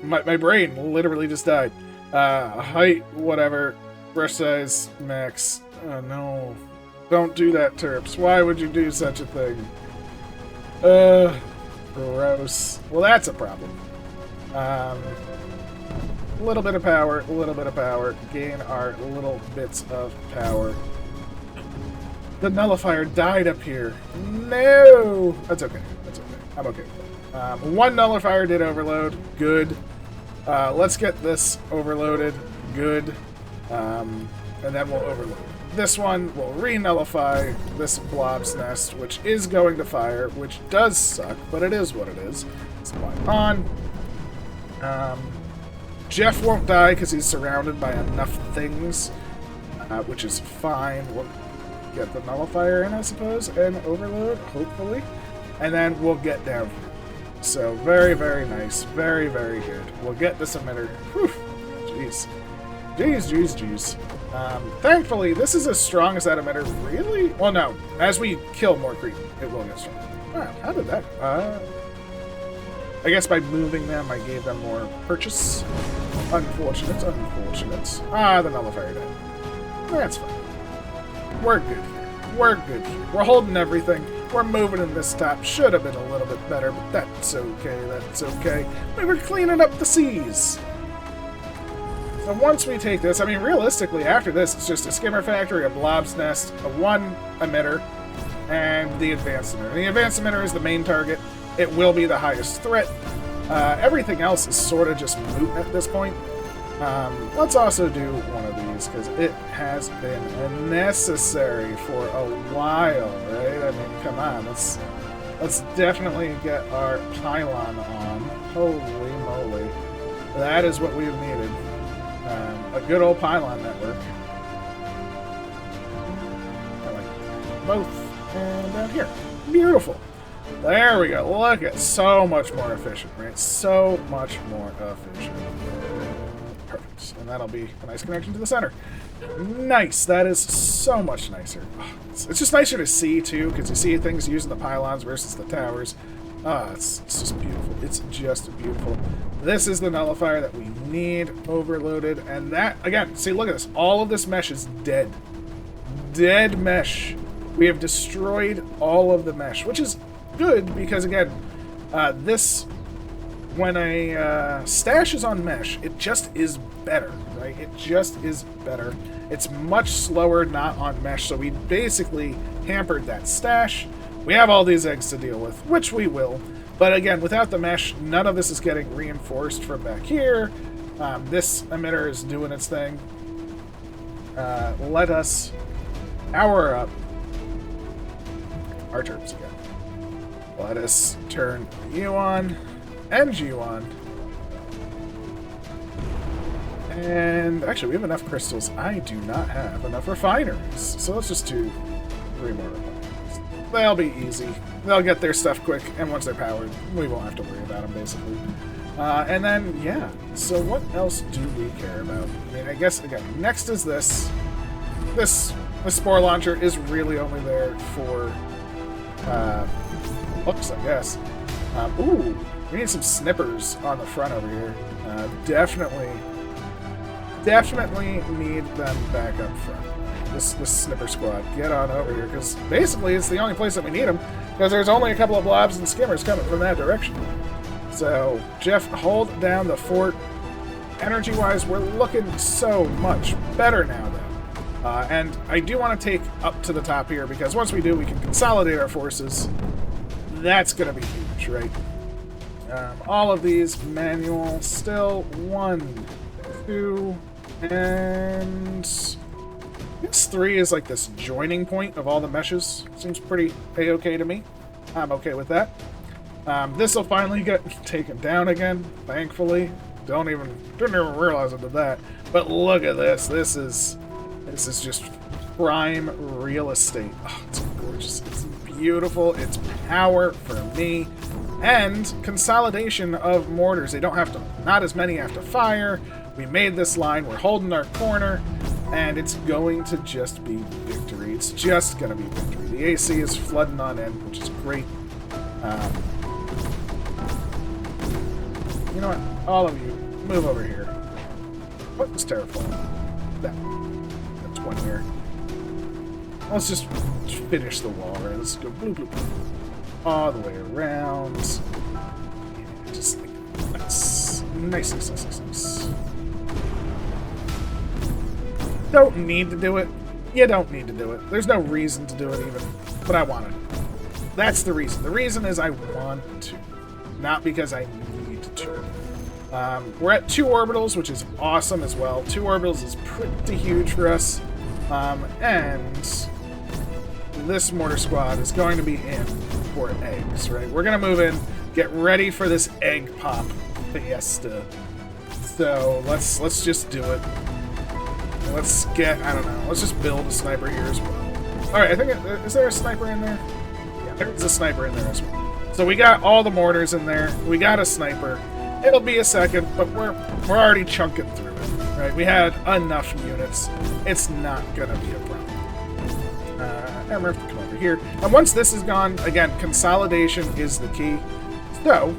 My brain literally just died. Height, whatever. Brush size, max. Oh, no. Don't do that, Terps. Why would you do such a thing? Gross. Well, that's a problem. A little bit of power, a little bit of power. Gain our little bits of power. The nullifier died up here. No! That's okay. That's okay. I'm okay with that. One nullifier did overload. Good. Let's get this overloaded. Good. And then we'll overload. This one will re-nullify this blob's nest, which is going to fire, which does suck, but it is what it is. Supply on. Jeff won't die because he's surrounded by enough things, which is fine. We'll get the nullifier in, I suppose, and overload, hopefully. And then we'll get down here. So very, very nice. Very, very good. We'll get this emitter. Whew. Jeez. Jeez, jeez, jeez. Thankfully, this is as strong as that emitter. Really? Well, no. As we kill more creep, it will get stronger. Wow, how did that... I guess by moving them, I gave them more purchase. Unfortunate, unfortunate. Ah, the nullifier died. That's fine. We're good here. We're good here. We're holding everything. We're moving in this top. Should have been a little bit better, but that's okay. That's okay. We were cleaning up the seas. So once we take this, I mean, realistically, after this, it's just a skimmer factory, a blob's nest, a one emitter, and the advanced emitter. The advanced emitter is the main target. It will be the highest threat. Everything else is sort of just moot at this point. Let's also do one of these, because it has been necessary for a while, right? I mean, come on, let's definitely get our pylon on. Holy moly. That is what we've needed. A good old pylon network. I like both. And down here. Beautiful. There we go. Look at so much more efficient, right? So much more efficient. Perfect. And that'll be a nice connection to the center. Nice. That is so much nicer. It's just nicer to see, too, because you see things using the pylons versus the towers. It's just beautiful. It's just beautiful. This is the nullifier that we need overloaded. And that, again, see, look at this. All of this mesh is dead. Dead mesh. We have destroyed all of the mesh, which is good because, again, this, when a stash is on mesh, it just is better, right? It just is better. It's much slower not on mesh, so we basically hampered that stash. We have all these eggs to deal with, which we will. But again, without the mesh, none of this is getting reinforced from back here. This emitter is doing its thing. Let us power up our turps again. Let us turn you on and you on. And actually, we have enough crystals. I do not have enough refineries. So let's just do 3 more refineries. They'll be easy. They'll get their stuff quick, and once they're powered, we won't have to worry about them, basically. And then, yeah. So what else do we care about? I mean, I guess, again, next is this. This spore launcher is really only there for looks, I guess. Ooh, we need some snippers on the front over here. Definitely definitely need them back up front. This snipper squad, get on over here, because basically it's the only place that we need them, because there's only a couple of blobs and skimmers coming from that direction. So, Jeff, hold down the fort. Energy-wise, we're looking so much better now, though. And I do want to take up to the top here, because once we do, we can consolidate our forces. That's going to be huge, right? All of these manual still 1, 2, and I guess 3 is like this joining point of all the meshes. Seems pretty a-okay to me. I'm okay with that. This will finally get taken down again, thankfully. Didn't even realize I did that. But look at this. This is just prime real estate. Oh, it's gorgeous. It's beautiful. It's power for me. And consolidation of mortars. They don't have to, not as many have to fire. We made this line. We're holding our corner. And it's going to just be victory. It's just going to be victory. The AC is flooding on in, which is great. You know what? All of you, move over here. What was terrifying? That's one here. Let's just finish the wall, right? Let's go bloop, bloop, bloop. All the way around. Yeah, just like nice. Nice. Don't need to do it. You don't need to do it. There's no reason to do it even, but I want to. That's the reason. The reason is I want to, not because I need to. We're at 2 orbitals, which is awesome as well. 2 orbitals is pretty huge for us. And this mortar squad is going to be in for eggs, right? We're going to move in, get ready for this egg pop fiesta. So let's just do it. Let's get, I don't know, let's just build a sniper here as well. Alright, I think, is there a sniper in there? Yeah, there's a sniper in there as well. So we got all the mortars in there. We got a sniper. It'll be a second, but we're already chunking through it, right? We had enough units. It's not going to be a problem. I'm going to come over here. And once this is gone, again, consolidation is the key. So,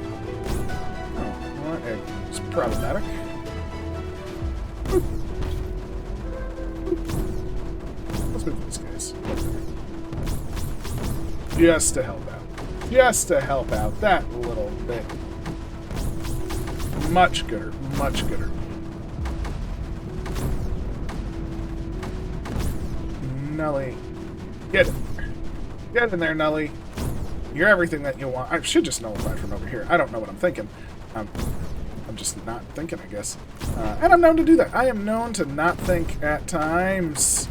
it's problematic. Let's move these guys. Just to help out. Just to help out that little bit. Much gooder. Much gooder. Nully. Get in there. Get in there, Nully. You're everything that you want. I should just nullify from over here. I don't know what I'm thinking. I'm just not thinking, I guess. And I'm known to do that. I am known to not think at times.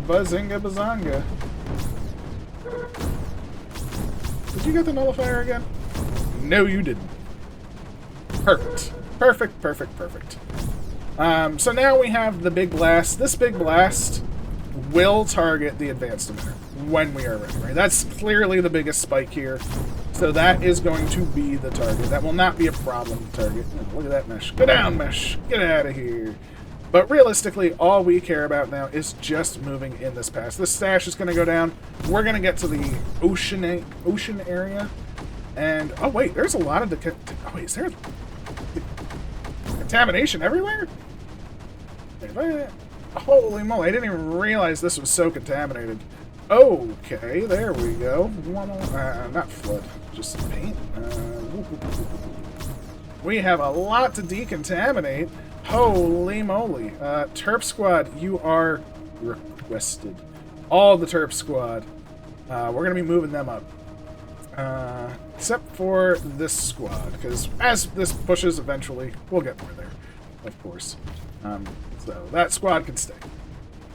Bazinga bazanga. Did you get the nullifier again? No, you didn't. Perfect. Perfect, perfect, perfect. So now we have the big blast. This big blast will target the advanced emitter when we are ready, right? That's clearly the biggest spike here. So that is going to be the target. That will not be a problem to target. Oh, look at that mesh. Go down, mesh. Get out of here. But realistically, all we care about now is just moving in this pass. This stash is going to go down. We're going to get to the ocean area. And, oh wait, there's a lot of oh wait, is there contamination everywhere? Holy moly, I didn't even realize this was so contaminated. Okay, there we go. Not flood, just paint. We have a lot to decontaminate. Holy moly. Terp squad, you are requested. All the Terp squad. We're going to be moving them up. Except for this squad, because as this pushes eventually, we'll get more there, of course. So that squad can stay.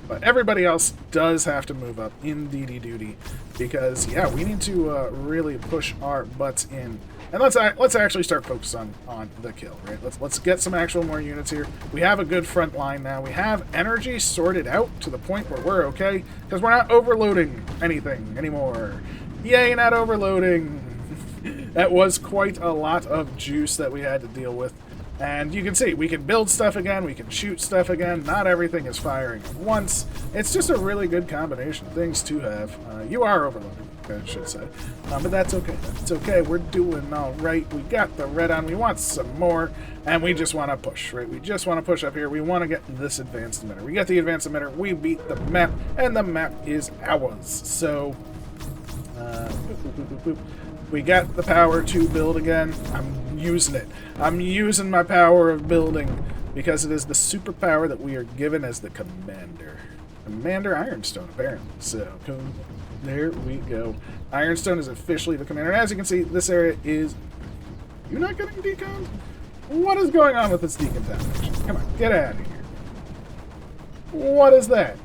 But everybody else does have to move up in DD duty, because, yeah, we need to really push our butts in. And let's actually start focusing on the kill, right? Let's get some actual more units here. We have a good front line now. We have energy sorted out to the point where we're okay, because we're not overloading anything anymore. Yay, not overloading. That was quite a lot of juice that we had to deal with. And you can see, we can build stuff again, we can shoot stuff again. Not everything is firing at once. It's just a really good combination of things to have. You are overloaded, I should say. But that's okay. That's okay. We're doing all right. We got the red on. We want some more. And we just want to push, right? We just want to push up here. We want to get this advanced emitter. We get the advanced emitter. We beat the map. And the map is ours. So, we got the power to build again. I'm using it. I'm using my power of building because it is the superpower that we are given as the commander. Commander Ironstone, apparently. So, there we go. Ironstone is officially the commander. And as you can see, this area is... You're not getting decon? What is going on with this decontamination? Come on, get out of here. What is that?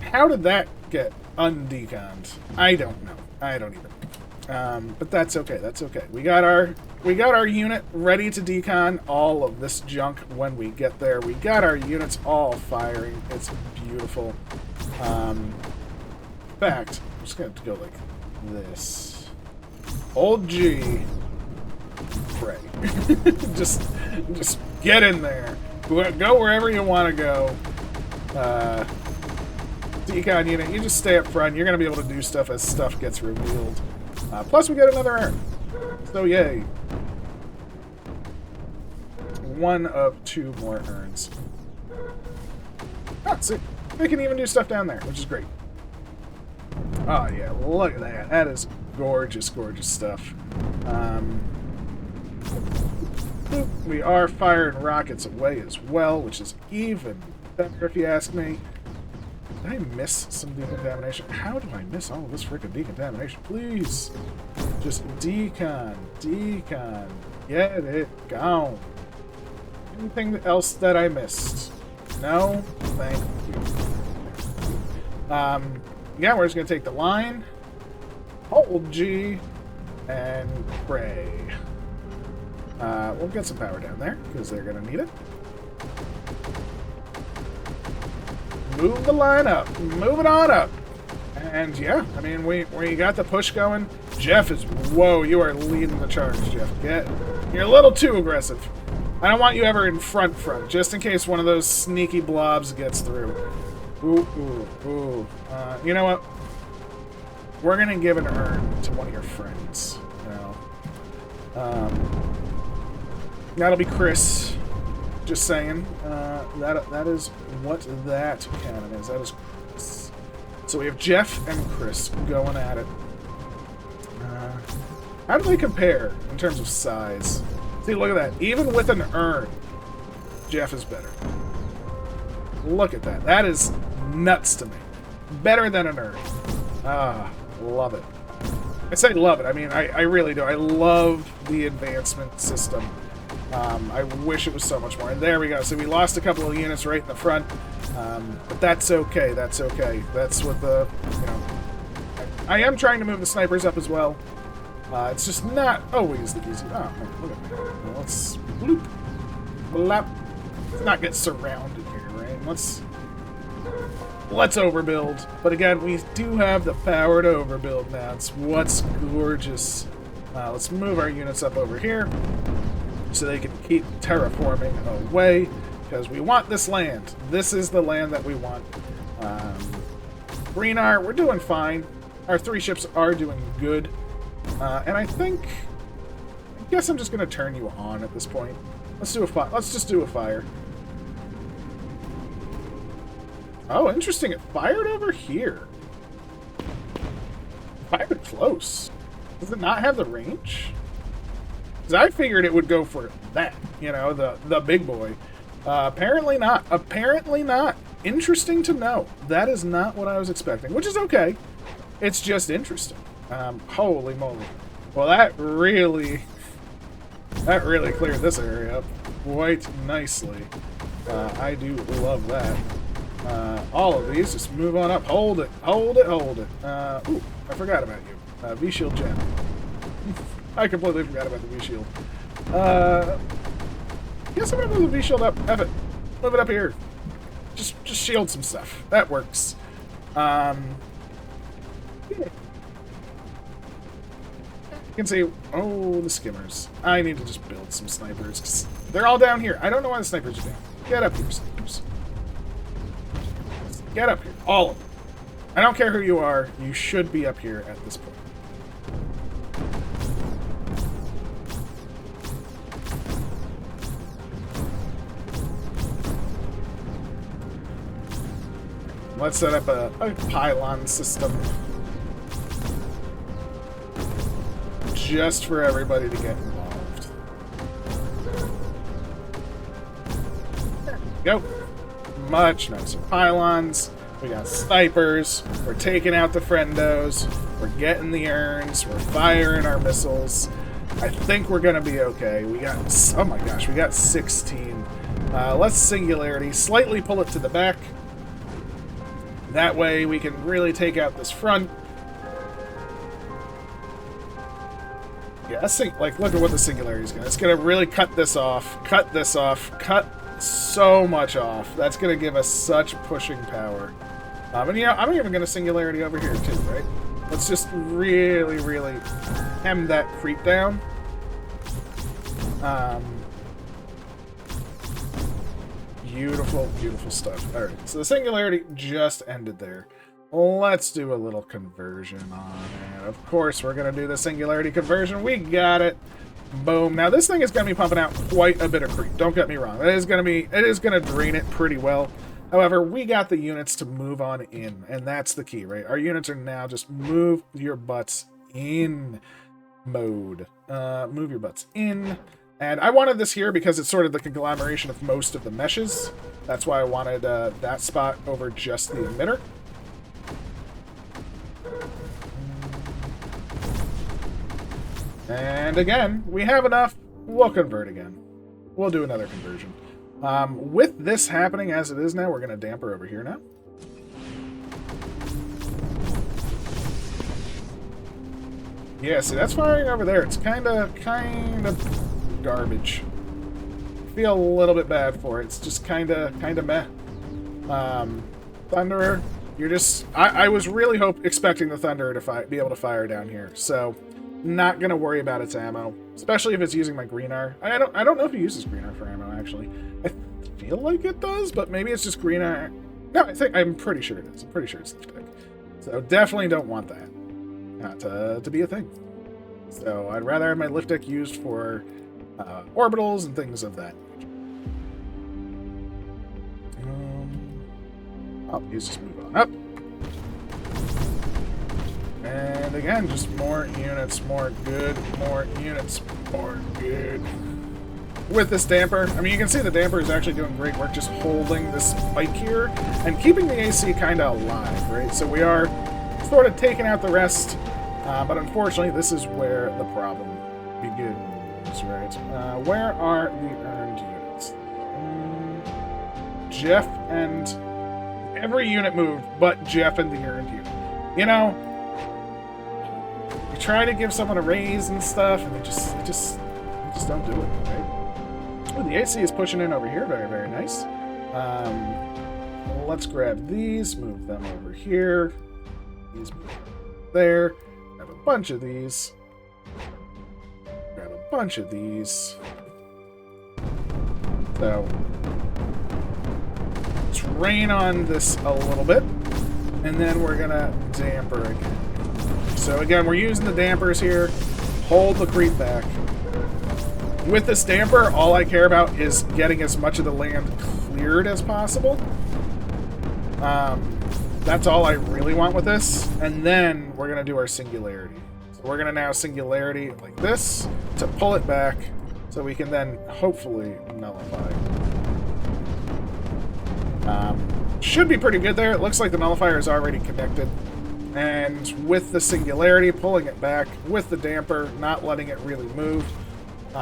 How did that get undeconned? I don't know. I don't even know. But that's okay. That's okay. We got our unit ready to decon all of this junk when we get there. We got our units all firing. It's beautiful. In fact, I'm just going to go like this. Hold G. Pray. just get in there. Go wherever you want to go. Decon unit, you just stay up front. You're going to be able to do stuff as stuff gets revealed. Plus, we get another urn. So, yay. One of 2 more urns. Oh, see, they can even do stuff down there, which is great. Oh, yeah, look at that. That is gorgeous, gorgeous stuff. We are firing rockets away as well, which is even better if you ask me. Did I miss some decontamination? How do I miss all of this freaking decontamination? Please. Just decon. Get it gone. Anything else that I missed? No? Thank you. Yeah, we're just going to take the line, hold G, and pray. We'll get some power down there, because they're going to need it. Move the line up. Move it on up. And yeah, I mean, we got the push going. Jeff is... Whoa, you are leading the charge, Jeff. You're a little too aggressive. I don't want you ever in front, just in case one of those sneaky blobs gets through. Ooh. You know what? We're going to give an urn to one of your friends. That'll be Chris. Just saying. That is what that cannon is. That is Chris. So we have Jeff and Chris going at it. How do they compare in terms of size? See, look at that. Even with an urn, Jeff is better. Look at that. That is nuts to me. Better than an urn. Love it. I say love it. I mean, I really do. I love the advancement system. I wish it was so much more. And there we go. So we lost a couple of units right in the front. But that's okay. That's okay. That's what the, you know... I am trying to move the snipers up as well. It's just not always the easy... Oh, look at me. Let's... Bloop. Blap. Let's not get surrounded here, right? Let's overbuild. But again, we do have the power to overbuild now. It's what's gorgeous. Let's move our units up over here so they can keep terraforming away, because we want this land. This is the land that we want. Greenar, we're doing fine. Our 3 ships are doing good. And I guess I'm just going to turn you on at this point. Let's just do a fire. Oh, interesting. It fired over here. Fired close. Does it not have the range? Because I figured it would go for that, you know, the big boy. Apparently not. Apparently not. Interesting to know. That is not what I was expecting, which is okay. It's just interesting. Holy moly. Well, that really cleared this area up quite nicely. I do love that. All of these, just move on up. Hold it. Hold it. Hold it. Ooh, I forgot about you. V-Shield Gem. I completely forgot about the V-Shield. I guess I'm gonna move the V-Shield up. F it. Move it up here. Just shield some stuff. That works. Yeah. can see... Oh, the skimmers. I need to just build some snipers, because they're all down here. I don't know why the snipers are down. Get up here, snipers. Get up here. All of them. I don't care who you are. You should be up here at this point. Let's set up a pylon system. Just for everybody to get involved. There we go. Much nicer pylons. We got snipers. We're taking out the friendos. We're getting the urns. We're firing our missiles. I think we're gonna be okay. We got... Oh my gosh, we got 16. Let's singularity. Slightly pull it to the back. That way we can really take out this front. Yeah, like, look at what the singularity is going to... It's going to really cut this off, cut so much off. That's going to give us such pushing power. And, you know, I'm even going to singularity over here, too, right? Let's just really, really hem that creep down. Beautiful, beautiful stuff. All right, so the singularity just ended there. Let's do a little conversion on it. Of course, we're going to do the singularity conversion. We got it. Boom. Now, this thing is going to be pumping out quite a bit of creep. Don't get me wrong. It is going to drain it pretty well. However, we got the units to move on in, and that's the key, right? Our units are now just move your butts in mode. Move your butts in. And I wanted this here because it's sort of the conglomeration of most of the meshes. That's why I wanted that spot over just the emitter. And again, we have enough. We'll convert again. We'll do another conversion. With this happening as it is now, we're going to damper over here now. Yeah, see, that's firing over there. It's kind of garbage. I feel a little bit bad for it. It's just kind of meh. Thunderer, you're just... I was really expecting the Thunderer to be able to fire down here, so not gonna worry about its ammo, especially if it's using my green R. I don't know if it uses green R for ammo, actually. I feel like it does, but maybe it's just green R. No, I'm pretty sure it is. I'm pretty sure it's lift pick. So definitely don't want that. Not to be a thing. So I'd rather have my lift deck used for orbitals and things of that nature. He's just move on up. And again, just more units, more good, more units, more good. With this damper, I mean, you can see the damper is actually doing great work just holding this spike here and keeping the AC kind of alive, right? So we are sort of taking out the rest, but unfortunately, this is where the problem begins, right? Where are the earned units? Jeff and... Every unit moved, but Jeff and the earned unit. You know, you try to give someone a raise and stuff, and they just don't do it, right? Oh, the AC is pushing in over here. Very, very nice. Let's grab these, move them over here. These move there. Grab a bunch of these. Grab a bunch of these. So... let's rain on this a little bit, and then we're gonna damper again. So again, we're using the dampers here. Hold the creep back. With this damper, all I care about is getting as much of the land cleared as possible. That's all I really want with this. And then we're gonna do our singularity. So we're gonna now singularity like this to pull it back so we can then hopefully nullify. Should be pretty good there. It looks like the nullifier is already connected. And with the singularity, pulling it back, with the damper, not letting it really move,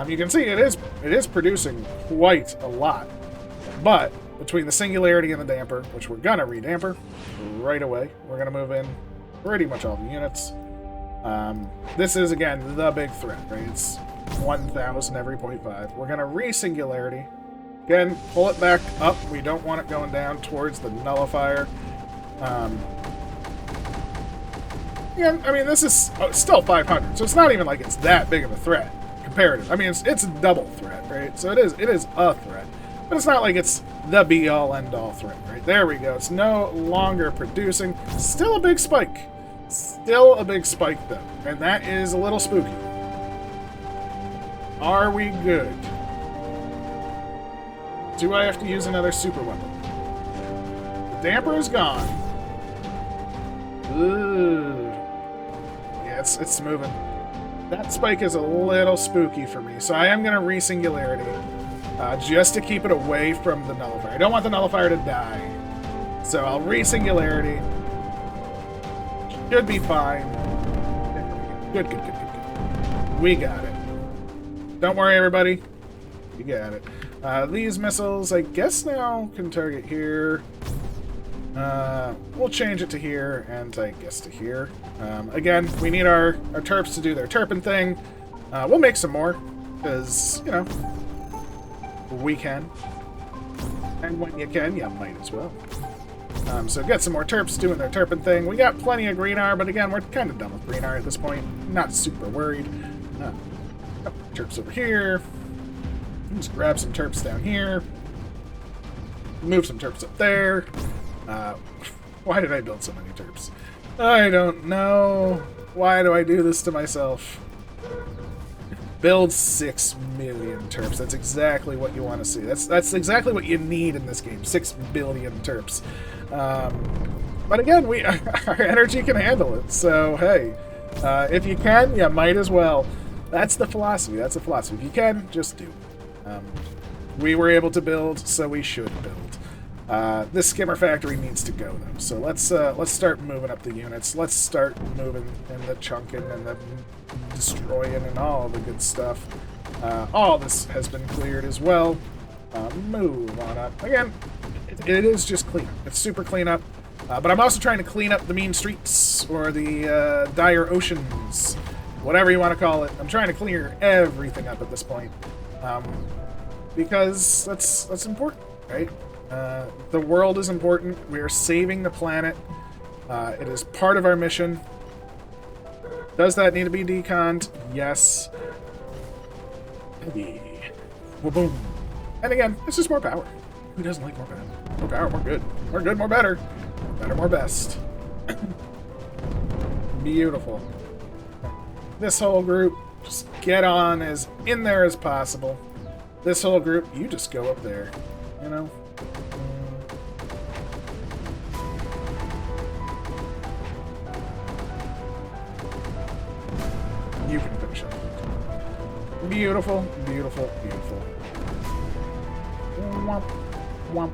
you can see it is producing quite a lot. But between the singularity and the damper, which we're gonna redamper right away, we're gonna move in pretty much all the units. This is, again, the big threat, right? It's 1,000 every 0.5. We're gonna re-singularity. Again, pull it back up. We don't want it going down towards the nullifier. Yeah, I mean, this is still 500, so it's not even like it's that big of a threat comparative. I mean, it's a double threat, right? So it is a threat, but it's not like it's the be-all, end-all threat, right? There we go. It's no longer producing. Still a big spike. Still a big spike, though, and that is a little spooky. Are we good? Do I have to use another super weapon? The damper is gone. Ooh. Yeah, it's moving. That spike is a little spooky for me, so I am going to re-singularity just to keep it away from the nullifier. I don't want the nullifier to die, so I'll re-singularity. Should be fine. Good. We got it. Don't worry, everybody. You got it. These missiles, I guess now, can target here. We'll change it to here, and I guess to here. Again, we need our Terps to do their Terpin thing. We'll make some more, because, you know, we can. And when you can, you might as well. So get some more Terps doing their Terpin thing. We got plenty of Green R, but again, we're kind of done with Green R at this point. Not super worried. Terps over here. Just grab some Terps down here. Move some Terps up there. Why did I build so many Terps? I don't know. Why do I do this to myself? Build 6 million Terps. That's exactly what you want to see. That's exactly what you need in this game. 6 billion Terps. But again, our energy can handle it. So hey, if you can, you might as well. That's the philosophy. That's the philosophy. If you can, just do. We were able to build, so we should build. This skimmer factory needs to go though. So let's start moving up the units. Let's start moving and the chunking and the destroying and all the good stuff. All this has been cleared as well. Move on up. Again, it is just cleanup. It's super cleanup. But I'm also trying to clean up the mean streets or the dire oceans, whatever you want to call it. I'm trying to clear everything up at this point. Because that's important, right? The world is important. We are saving the planet. It is part of our mission. Does that need to be deconned? Yes. Maybe. Well, boom. And again, it's just more power. Who doesn't like more power? More power, more good. More good, more better. Better, more best. Beautiful. This whole group, just get on as in there as possible. This whole group, you just go up there, you know? You can finish up. Beautiful, beautiful, beautiful. Womp, womp, womp.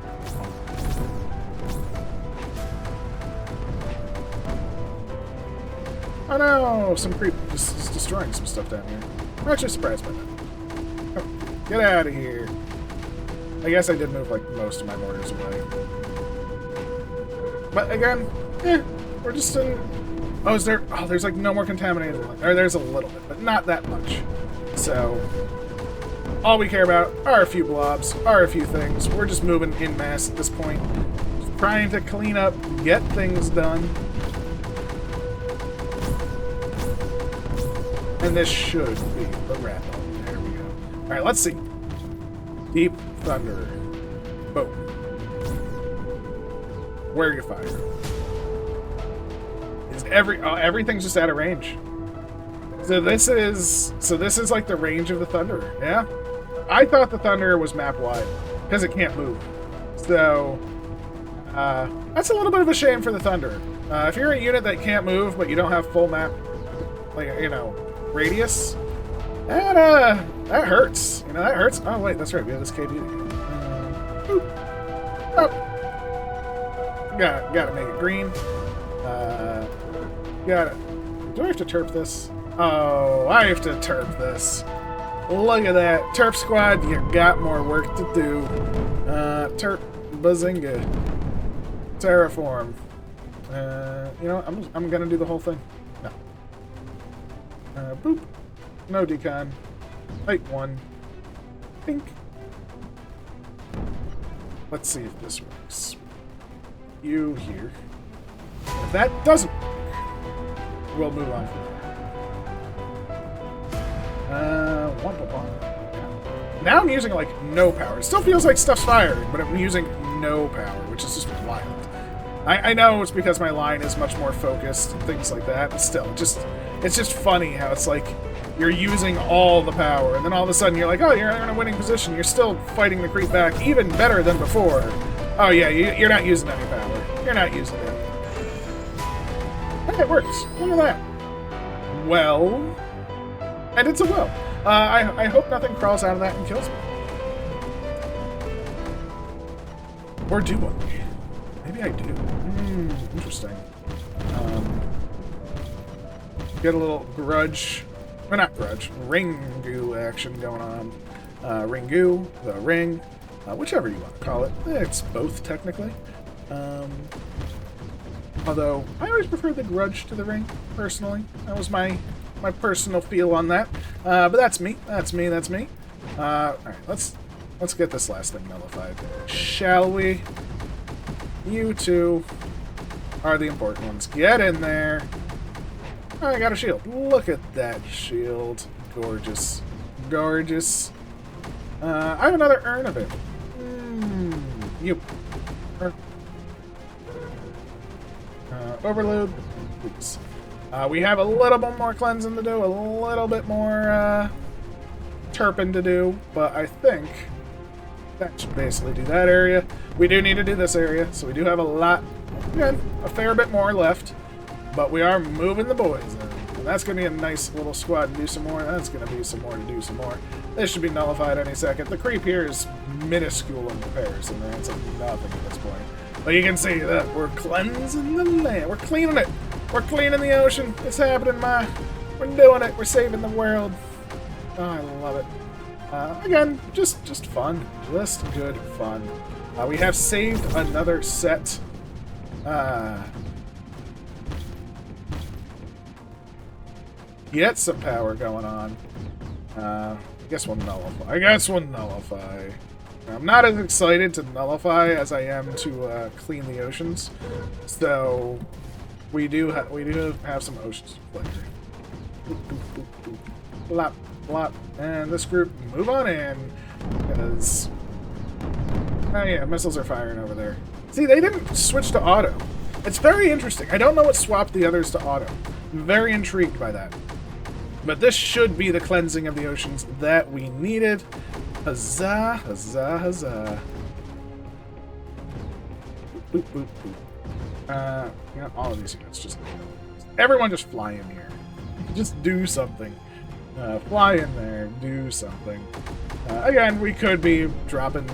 Oh no! Some creep just destroying some stuff down here. I'm actually surprised by that. Oh, get out of here. I guess I did move like most of my mortars away. But again, we're just in... Oh, is there... Oh, there's like no more contaminated... Or there's a little bit, but not that much. So, all we care about are a few blobs, are a few things. We're just moving en masse at this point. Just trying to clean up, get things done. And this should be the wrap up. There we go. Alright, let's see. Deep Thunder. Boom. Where you fire. Is everything's just out of range. So this is like the range of the Thunderer, yeah? I thought the Thunderer was map wide, because it can't move. So that's a little bit of a shame for the Thunderer. If you're a unit that can't move, but you don't have full map, like, you know, radius, that hurts. You know, that hurts. Oh wait, that's right, we have this KD. Oh. Gotta make it green. Do I have to terp this? Oh, I have to terp this. Look at that. Terp squad, you got more work to do. Terp bazinga. Terraform. You know, I'm gonna do the whole thing. No. Boop. No decon. Height 1. Pink. Let's see if this works. You here. If that doesn't work, we'll move on from there. Now I'm using, like, no power. It still feels like stuff's firing, but I'm using no power, which is just wild. I know it's because my line is much more focused and things like that, but still, it's just funny how it's like you're using all the power, and then all of a sudden you're like, oh, you're in a winning position. You're still fighting the creep back even better than before. Oh, yeah, you're not using any power. You're not using it. And it works. Look at that. Well, and it's a well. I hope nothing crawls out of that and kills me. Or do I? Maybe I do. Interesting. Get a little grudge. Well, not grudge. Ringu action going on. Ringu, the ring, whichever you want to call it. It's both, technically. Although, I always prefer the grudge to the ring, personally. That was my personal feel on that. But that's me. That's me. That's me. Alright, let's get this last thing nullified. Shall we? You two are the important ones. Get in there. Oh, I got a shield. Look at that shield. Gorgeous. Gorgeous. I have another urn of it. You. Overload, please. We have a little bit more cleansing to do, a little bit more turpin to do, but I think that should basically do that area. We do need to do this area, so we do have a fair bit more left, but we are moving the boys in. And that's going to be a nice little squad to do some more. That's going to be some more to do some more. This should be nullified any second. The creep here is minuscule in comparison. It's like nothing at this point. But you can see that we're cleansing the land. We're cleaning it. We're cleaning the ocean. It's happening, We're doing it. We're saving the world. Oh, I love it. Again, just fun. Just good fun. We have saved another set. Get some power going on. I guess we'll nullify. I'm not as excited to nullify as I am to clean the oceans. So we do have some oceans to play here. Blop, blop, and this group move on in because yeah, missiles are firing over there. See, they didn't switch to auto. It's very interesting. I don't know what swapped the others to auto. I'm very intrigued by that. But this should be the cleansing of the oceans that we needed. Huzzah, huzzah, huzzah. Boop, boop, boop. You know, all of these units just... Everyone just fly in here. Just do something. Fly in there, do something. Again, we could be dropping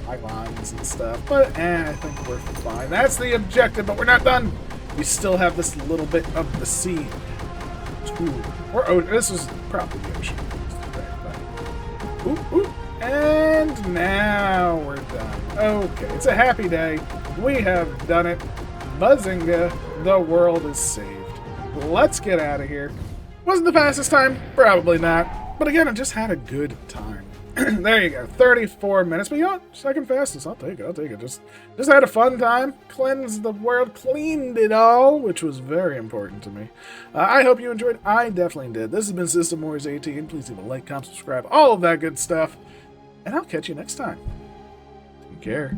pylons and stuff, but I think we're fine. That's the objective, but we're not done. We still have this little bit of the sea. Or this is probably the ocean. Ooh, ooh. And now we're done. Okay, it's a happy day. We have done it. Buzzinga, the world is saved. Let's get out of here. Wasn't the fastest time? Probably not. But again, I just had a good time. There you go, 34 minutes. But you know what? Second fastest. I'll take it. Just had a fun time. Cleansed the world. Cleaned it all, which was very important to me. I hope you enjoyed. I definitely did. This has been System Wars 18. Please leave a like, comment, subscribe, all of that good stuff. And I'll catch you next time. Take care.